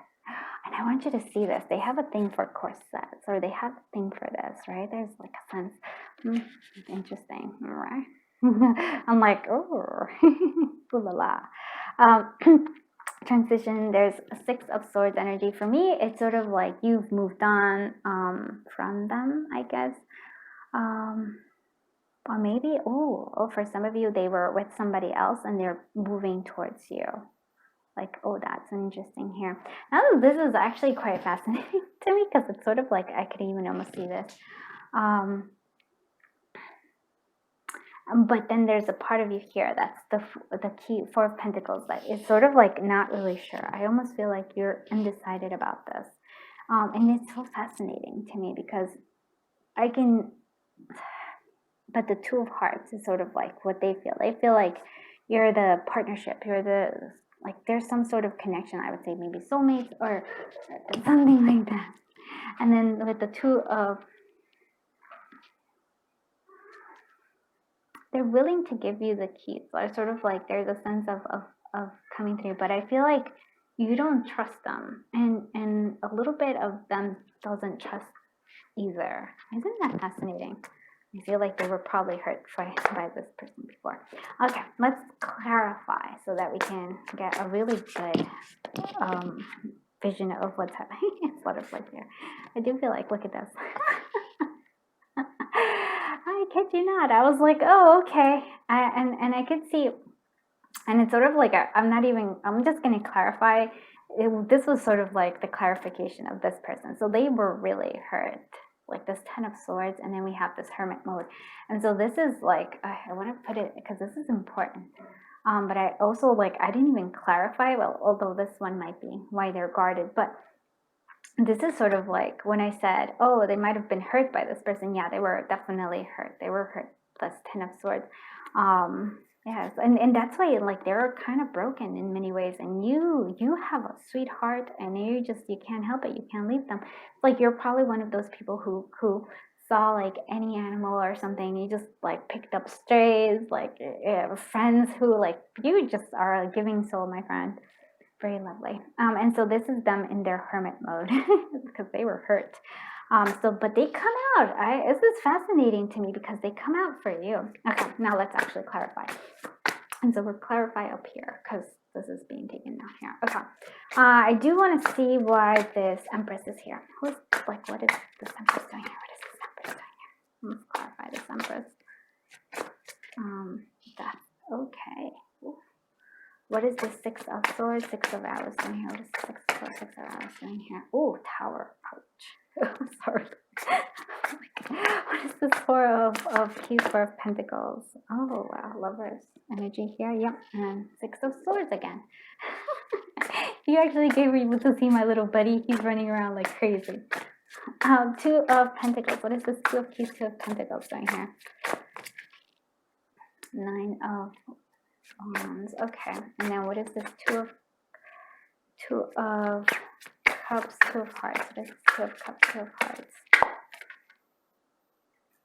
And I want you to see this. They have a thing for corsets, or they have a thing for this, right? There's like a sense, interesting, right? I'm like, oh, la la. Transition, there's a 6 of swords energy. For me, it's sort of like you've moved on from them, I guess. Or maybe, for some of you, they were with somebody else and they're moving towards you. Like, that's interesting here. Now, this is actually quite fascinating to me, because it's sort of like I could even almost see this. But then there's a part of you here that's the key, 4 of Pentacles, that is sort of like not really sure. I almost feel like you're undecided about this. And it's so fascinating to me, because but the 2 of Hearts is sort of like what they feel. They feel like you're the partnership, like there's some sort of connection, I would say maybe soulmates or something like that. And then with the 2 of they're willing to give you the keys. Or sort of like there's a sense of coming through, but I feel like you don't trust them, and a little bit of them doesn't trust either. Isn't that fascinating? I feel like they were probably hurt by this person before. Okay, let's clarify so that we can get a really good vision of what's happening. It's butterflies here. I do feel like, look at this. I kid you not. I was like, oh, okay. And I could see, and it's sort of like, I'm just going to clarify. This was sort of like the clarification of this person. So they were really hurt, like this 10 of Swords, and then we have this Hermit mode. And so this is like, I want to put it, because this is important. But I also, like, I didn't even clarify, well, although this one might be why they're guarded, but this is sort of like when I said, oh, they might have been hurt by this person. Yeah, they were definitely hurt. They were hurt, plus 10 of Swords. Yes, and that's why, like, they're kind of broken in many ways, and you have a sweetheart, and you can't help it. You can't leave them. Like, you're probably one of those people who saw like any animal or something, you just like picked up strays, like friends who, like, you just are a giving soul, my friend. Very lovely. And so this is them in their hermit mode because they were hurt. But they come out. This is fascinating to me because they come out for you. Okay, now let's actually clarify. And so we'll clarify up here because this is being taken down here. Okay. I do want to see why this Empress is here. What is this Empress doing here? What is this Empress doing here? Let's clarify this Empress. That's okay. Ooh. What is the Six of Swords, Six of Arrows doing here? What is the Six of Swords, Six of Arrows doing here? Ooh, Tower. Ouch. Sorry. What is the Four of Keys, Four of Pentacles? Oh, wow. Lovers energy here. Yep. And Six of Swords again. You actually gave me to see my little buddy. He's running around like crazy. Two of Pentacles. What is this Two of Keys, Two of Pentacles doing here? Nine of Wands. Okay. And then what is this Two of Cups, Two of Hearts? What is this Two of Cups, Two of Hearts?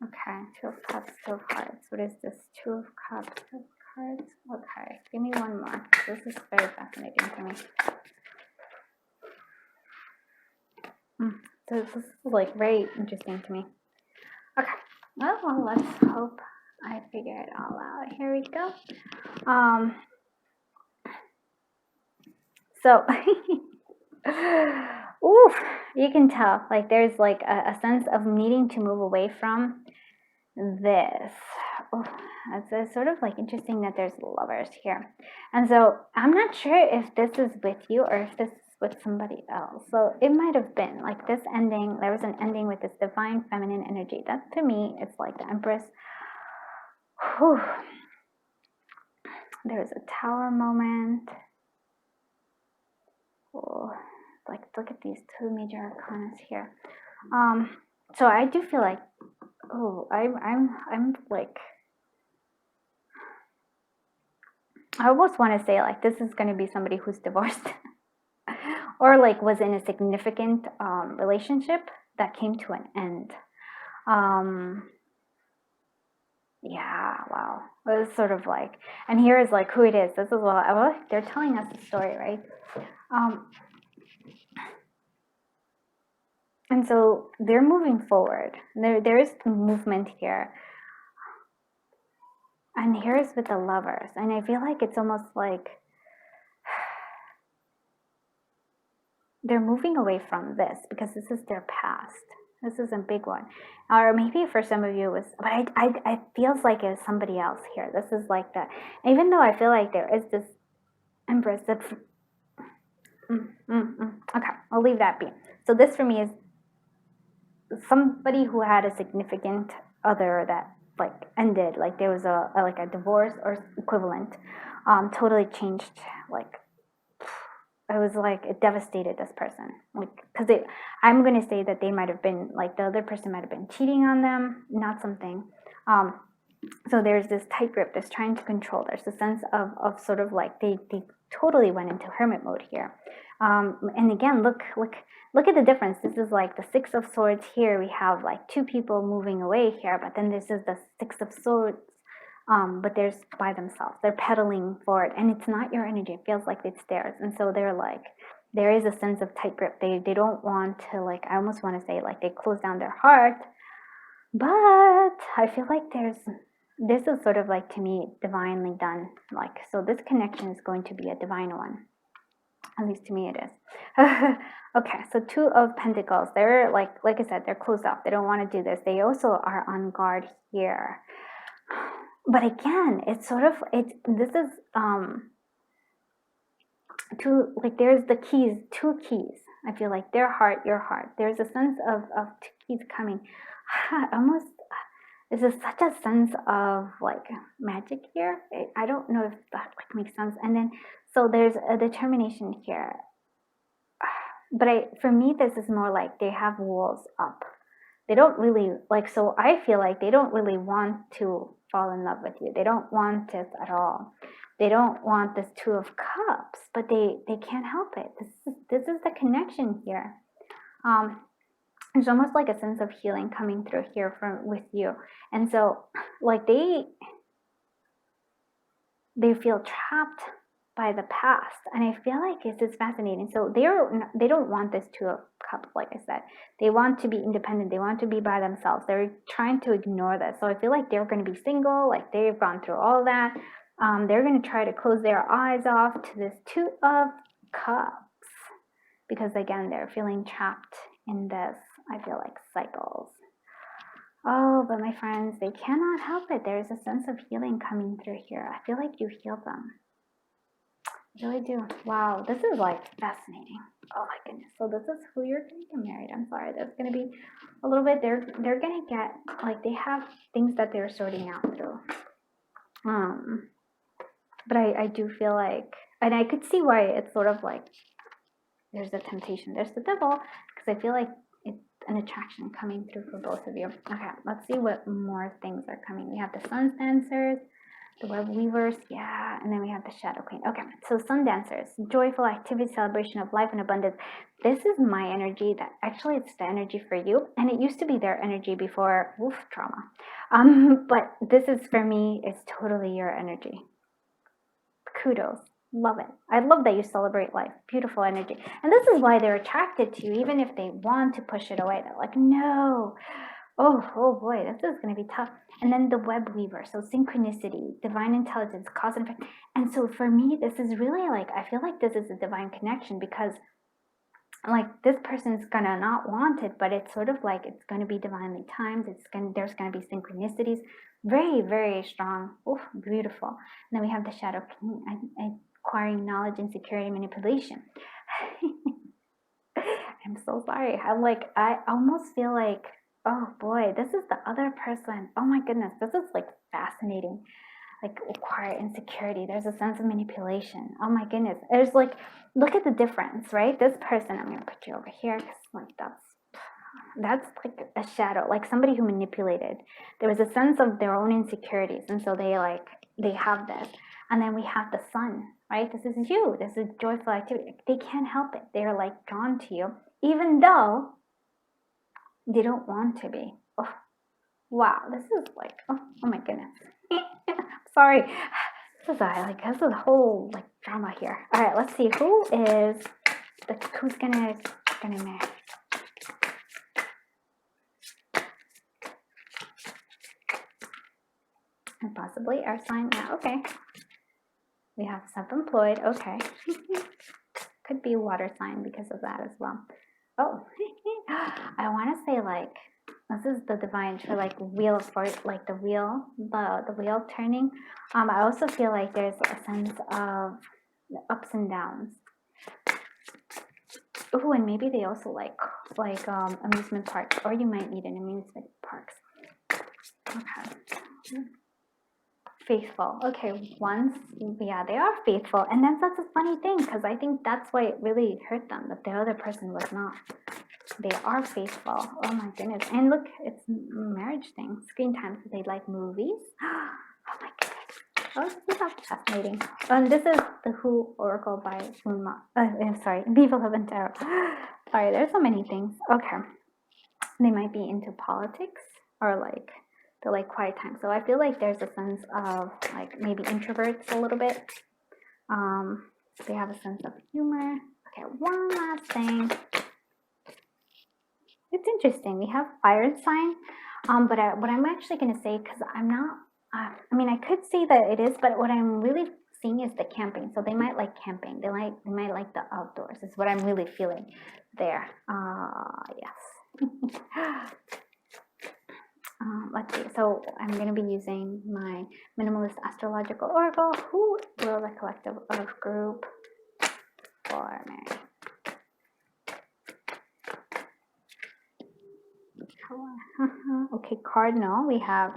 Okay. Two of Cups, Two of Hearts. What is this Two of Cups, Two of Hearts? Okay. Give me one more. This is very fascinating to me. So this is like very interesting to me. Okay. Well, let's hope I figure it all out. Here we go. So, ooh, you can tell, like, there's like a sense of needing to move away from this. Oh, it's sort of like interesting that there's Lovers here. And so I'm not sure if this is with you or if this is with somebody else. So it might have been like this ending. There was an ending with this divine feminine energy. That, to me, it's like the Empress. Whew. There's a Tower moment. Oh, like, look at these two major arcanas here. So I do feel like, oh, I'm like, I almost want to say like this is going to be somebody who's divorced or like was in a significant relationship that came to an end. Yeah, wow. It was sort of like, and here is like who it is. This is they're telling us the story, right? And so they're moving forward. There is movement here. And here is with the Lovers. And I feel like it's almost like they're moving away from this because this is their past. This is a big one. Or maybe for some of you it was, but I feels like it's somebody else here. This is like that. Even though I feel like there is this Empress that, okay, I'll leave that be. So this for me is somebody who had a significant other that like ended, like there was a divorce or equivalent, totally changed, like it was like it devastated this person, like because I'm going to say that they might have been like the other person might have been cheating on them, not something. So there's this tight grip, there's trying to control, there's a sense of sort of like they totally went into hermit mode here. And again, look at the difference. This is like the Six of Swords here. We have like two people moving away here, but then this is the Six of Swords but they're by themselves. They're pedaling forward, and it's not your energy. It feels like it's theirs. And so they're like, there is a sense of tight grip. They don't want to, like, I almost want to say like they close down their heart, but I feel like this is sort of like, to me, divinely done. Like, so this connection is going to be a divine one. At least to me it is. Okay, so Two of Pentacles. They're like I said, they're closed off. They don't want to do this. They also are on guard here. But again, it's sort of, this is two, like there's the keys, two keys. I feel like their heart, your heart. There's a sense of two keys coming. Almost, this is such a sense of like magic here. I don't know if that like makes sense. And then, so there's a determination here. But for me, this is more like they have walls up. They don't really like, so I feel like they don't really want to fall in love with you. They don't want it at all. They don't want this Two of Cups, but they can't help it. This is the connection here. There's almost like a sense of healing coming through here with you. And so like they feel trapped by the past, and I feel like it's fascinating. So they don't want this Two of Cups, like I said. They want to be independent. They want to be by themselves. They're trying to ignore this. So I feel like they're going to be single, like they've gone through all that. They're going to try to close their eyes off to this Two of Cups, because again, they're feeling trapped in this, I feel like, cycles. Oh, but my friends, they cannot help it. There's a sense of healing coming through here. I feel like you healed them. I really do. Wow, this is like fascinating. Oh my goodness. So this is who you're going to get married. I'm sorry. There's going to be a little bit, they're going to get, like, they have things that they're sorting out through. But I do feel like, and I could see why it's sort of like, there's a temptation. There's the devil, because I feel like it's an attraction coming through for both of you. Okay, let's see what more things are coming. We have the Sun's Dancers, the Web Weavers, yeah, and then we have the Shadow Queen. Okay, so Sun Dancers, joyful activity, celebration of life and abundance. This is my energy. That actually, it's the energy for you, and it used to be their energy before trauma. But this is, for me, it's totally your energy. Kudos. Love it. I love that you celebrate life. Beautiful energy. And this is why they're attracted to you, even if they want to push it away. They're like, no. Oh boy, this is going to be tough. And then the Web Weaver. So synchronicity, divine intelligence, cause and effect. And so for me, this is really like, I feel like this is a divine connection, because like this person's going to not want it, but it's sort of like it's going to be divinely timed. There's going to be synchronicities. Very, very strong. Oh, beautiful. And then we have the Shadow King, acquiring knowledge and security manipulation. I'm so sorry. I almost feel like, oh boy, this is the other person. Oh my goodness, this is like fascinating. Like, acquire insecurity. There's a sense of manipulation. Oh my goodness. There's like, look at the difference, right? This person, I'm going to put you over here, because like that's like a shadow, like somebody who manipulated. There was a sense of their own insecurities, and so they have this. And then we have the Sun, right? This is you. This is joyful activity. They can't help it. They're like drawn to you, even though they don't want to be. Oh, wow. This is like, oh my goodness. Sorry. This is a whole like drama here. All right, let's see who's gonna marry. And possibly our sign. Yeah, okay. We have self-employed. Okay. Could be a water sign because of that as well. Oh, I want to say like, this is the divine for like wheel, for like the wheel turning. I also feel like there's a sense of ups and downs. Oh, and maybe they also like amusement parks, or you might need an amusement parks. Okay. Faithful. Okay, yeah, they are faithful. And that's a funny thing, because I think that's why it really hurt them, that the other person was not. They are faithful. Oh my goodness. And look, it's a marriage thing. Screen time, so they like movies. Oh my goodness. Oh, this is fascinating. And this is the Who Oracle by Viva Love Tarot. Sorry, there's so many things. Okay. They might be into politics, or like They like quiet time. So I feel like there's a sense of like maybe introverts a little bit. They have a sense of humor. Okay, one last thing. It's interesting. We have fire sign, but what I'm actually going to say, because I'm not, I mean, I could say that it is, but what I'm really seeing is the camping. So they might like camping. They might like the outdoors. Is what I'm really feeling there. Yes. Let's see. So I'm going to be using my minimalist astrological oracle. Who will the collective of group for Mary? Okay, cardinal. We have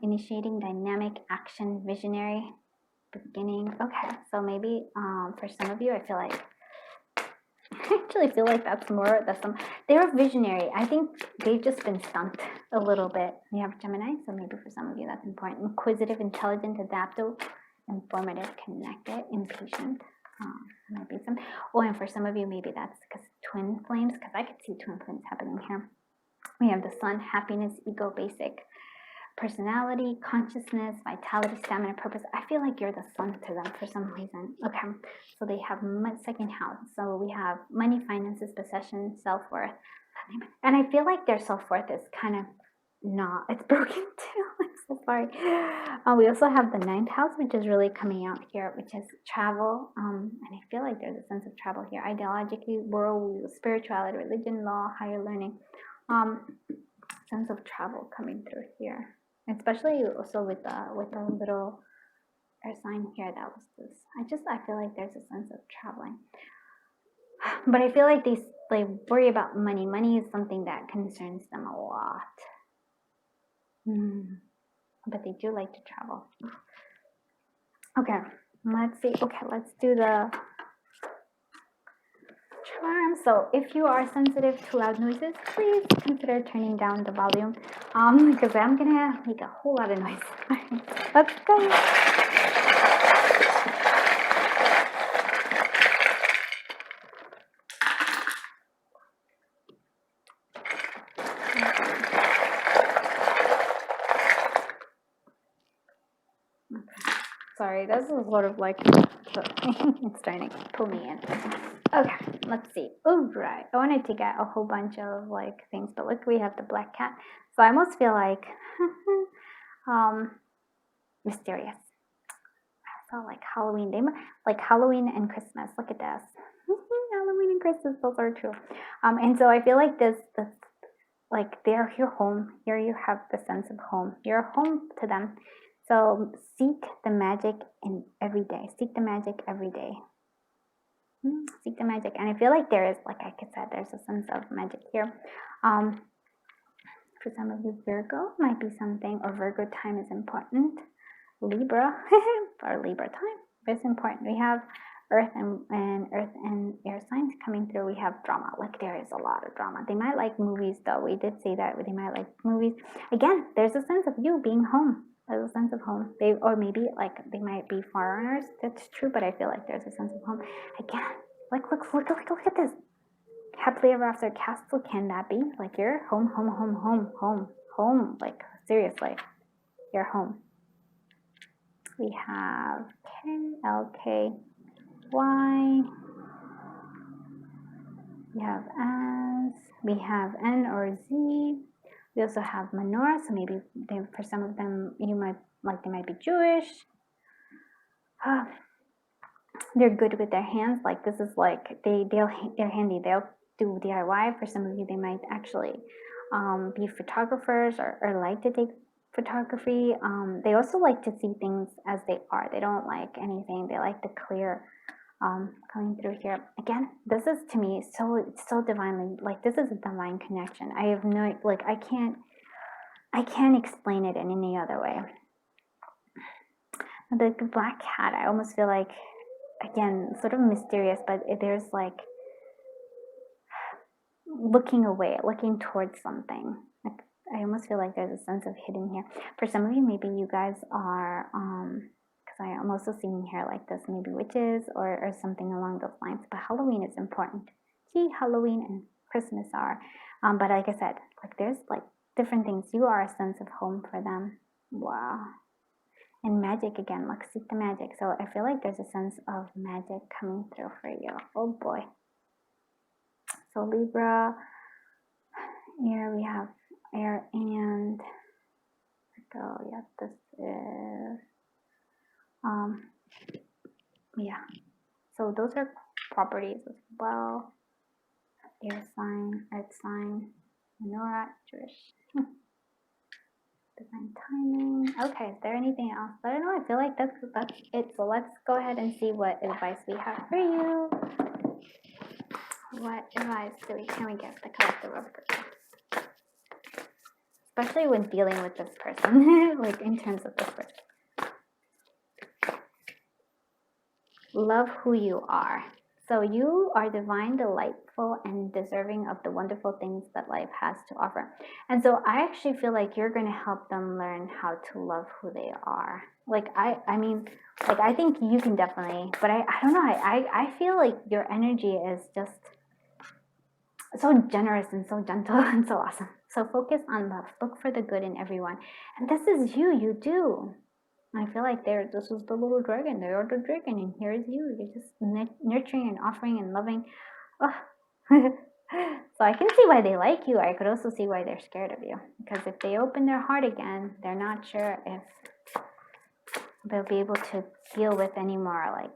initiating dynamic action, visionary, beginning. Okay, so maybe for some of you, I actually feel like that's more they're visionary. I think they've just been stumped a little bit. We have Gemini, so maybe for some of you that's important. Inquisitive, intelligent, adaptive, informative, connected, impatient. Might be some. Oh, and for some of you, maybe that's because twin flames, because I could see twin flames happening here. We have the sun, happiness, ego, basic, personality, consciousness, vitality, stamina, purpose. I feel like you're the sun to them for some reason. Okay, so they have second house. So we have money, finances, possession, self-worth. And I feel like their self-worth is kind of not, it's broken too. I'm so sorry. We also have the ninth house, which is really coming out here, which is travel. And I feel like there's a sense of travel here. Ideologically, world, spirituality, religion, law, higher learning. Sense of travel coming through here. Especially also with the little air sign here, that was this. I feel like there's a sense of traveling. But I feel like they worry about money. Money is something that concerns them a lot. But they do like to travel. Okay, let's see. Okay, let's do the charms. So if you are sensitive to loud noises, please consider turning down the volume, because I'm gonna make a whole lot of noise. Let's go. Sorry, this is sort of like it's trying to pull me in. Okay, let's see. Oh, right. I wanted to get a whole bunch of like things, but look, we have the black cat. So I almost feel like mysterious. I felt like Halloween. Like Halloween and Christmas. Look at this. Halloween and Christmas, those are true. And so I feel like this like they're your home. Here you have the sense of home. You're home to them. So seek the magic in every day. Seek the magic every day. Seek the magic. And I feel like there is, like I said, there's a sense of magic here. For some of you, Virgo might be something, or Virgo time is important. Libra, or Libra time is important. We have Earth and air signs coming through. We have drama. Like there is a lot of drama. They might like movies though. We did say that they might like movies. Again, there's a sense of you being home. There's a sense of home. Or maybe like they might be foreigners. That's true, but I feel like there's a sense of home. Again, look at this. Happily ever after castle. Can that be? Like you're home. Like seriously, you're home. We have K, L, K, Y. We have S. We have N or Z. We also have menorah, so maybe for some of them, they might be Jewish. They're good with their hands. Like this is like they're handy. They'll do DIY. For some of you, they might actually be photographers or like to take photography. They also like to see things as they are. They don't like anything. They like the clear. Coming through here again, this is to me so divinely, like this is a divine connection. I have no, like I can't explain it in any other way. The black cat, I almost feel like, again, sort of mysterious, but there's like looking away, looking towards something. Like I almost feel like there's a sense of hidden here. For some of you, maybe you guys are I am also seeing here like this, maybe witches or something along those lines. But Halloween is important. See, Halloween and Christmas are. But like I said, like there's like different things. You are a sense of home for them. Wow. And magic again, like seek the magic. So I feel like there's a sense of magic coming through for you. Oh boy. So Libra, here we have air and yeah, this is yeah. So those are properties as well. Air sign, earth sign, menorah, Jewish. Divine timing. Okay, is there anything else? I don't know. I feel like that's it. So let's go ahead and see what advice we have for you. What advice can we get the collective of girls? Especially when dealing with this person, like in terms of this person. Love who you are. So you are divine, delightful, and deserving of the wonderful things that life has to offer. And so I actually feel like you're going to help them learn how to love who they are. Like, I mean, like, I think you can definitely, but I don't know. I feel like your energy is just so generous and so gentle and so awesome. So focus on love. Look for the good in everyone. And this is you do. I feel like this is the little dragon, they are the dragon, and here is you. You're just nurturing and offering and loving. Oh. So I can see why they like you. I could also see why they're scared of you. Because if they open their heart again, they're not sure if they'll be able to deal with any more like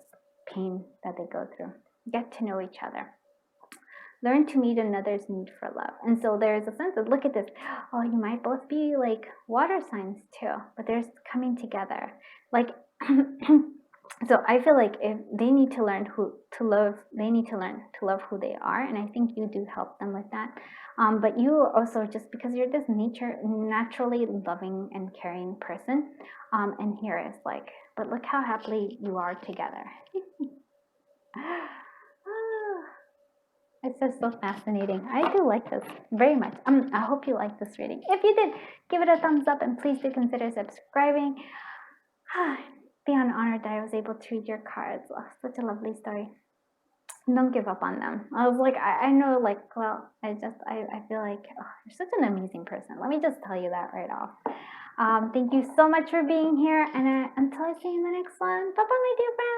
pain that they go through. Get to know each other. Learn to meet another's need for love. And so there's a sense of, look at this. Oh, you might both be like water signs too, but they're coming together. Like, so I feel like if they need to learn they need to learn to love who they are. And I think you do help them with that. But you also, just because you're this naturally loving and caring person. And here is like, but look how happily you are together. It's just so fascinating. I do like this very much. I hope you like this reading. If you did, give it a thumbs up and please do consider subscribing. Beyond honored that I was able to read your cards. Oh, such a lovely story. Don't give up on them. I was like, I know, like, well, I feel like, oh, you're such an amazing person. Let me just tell you that right off. Thank you so much for being here. And until I see you in the next one, bye-bye, my dear friends.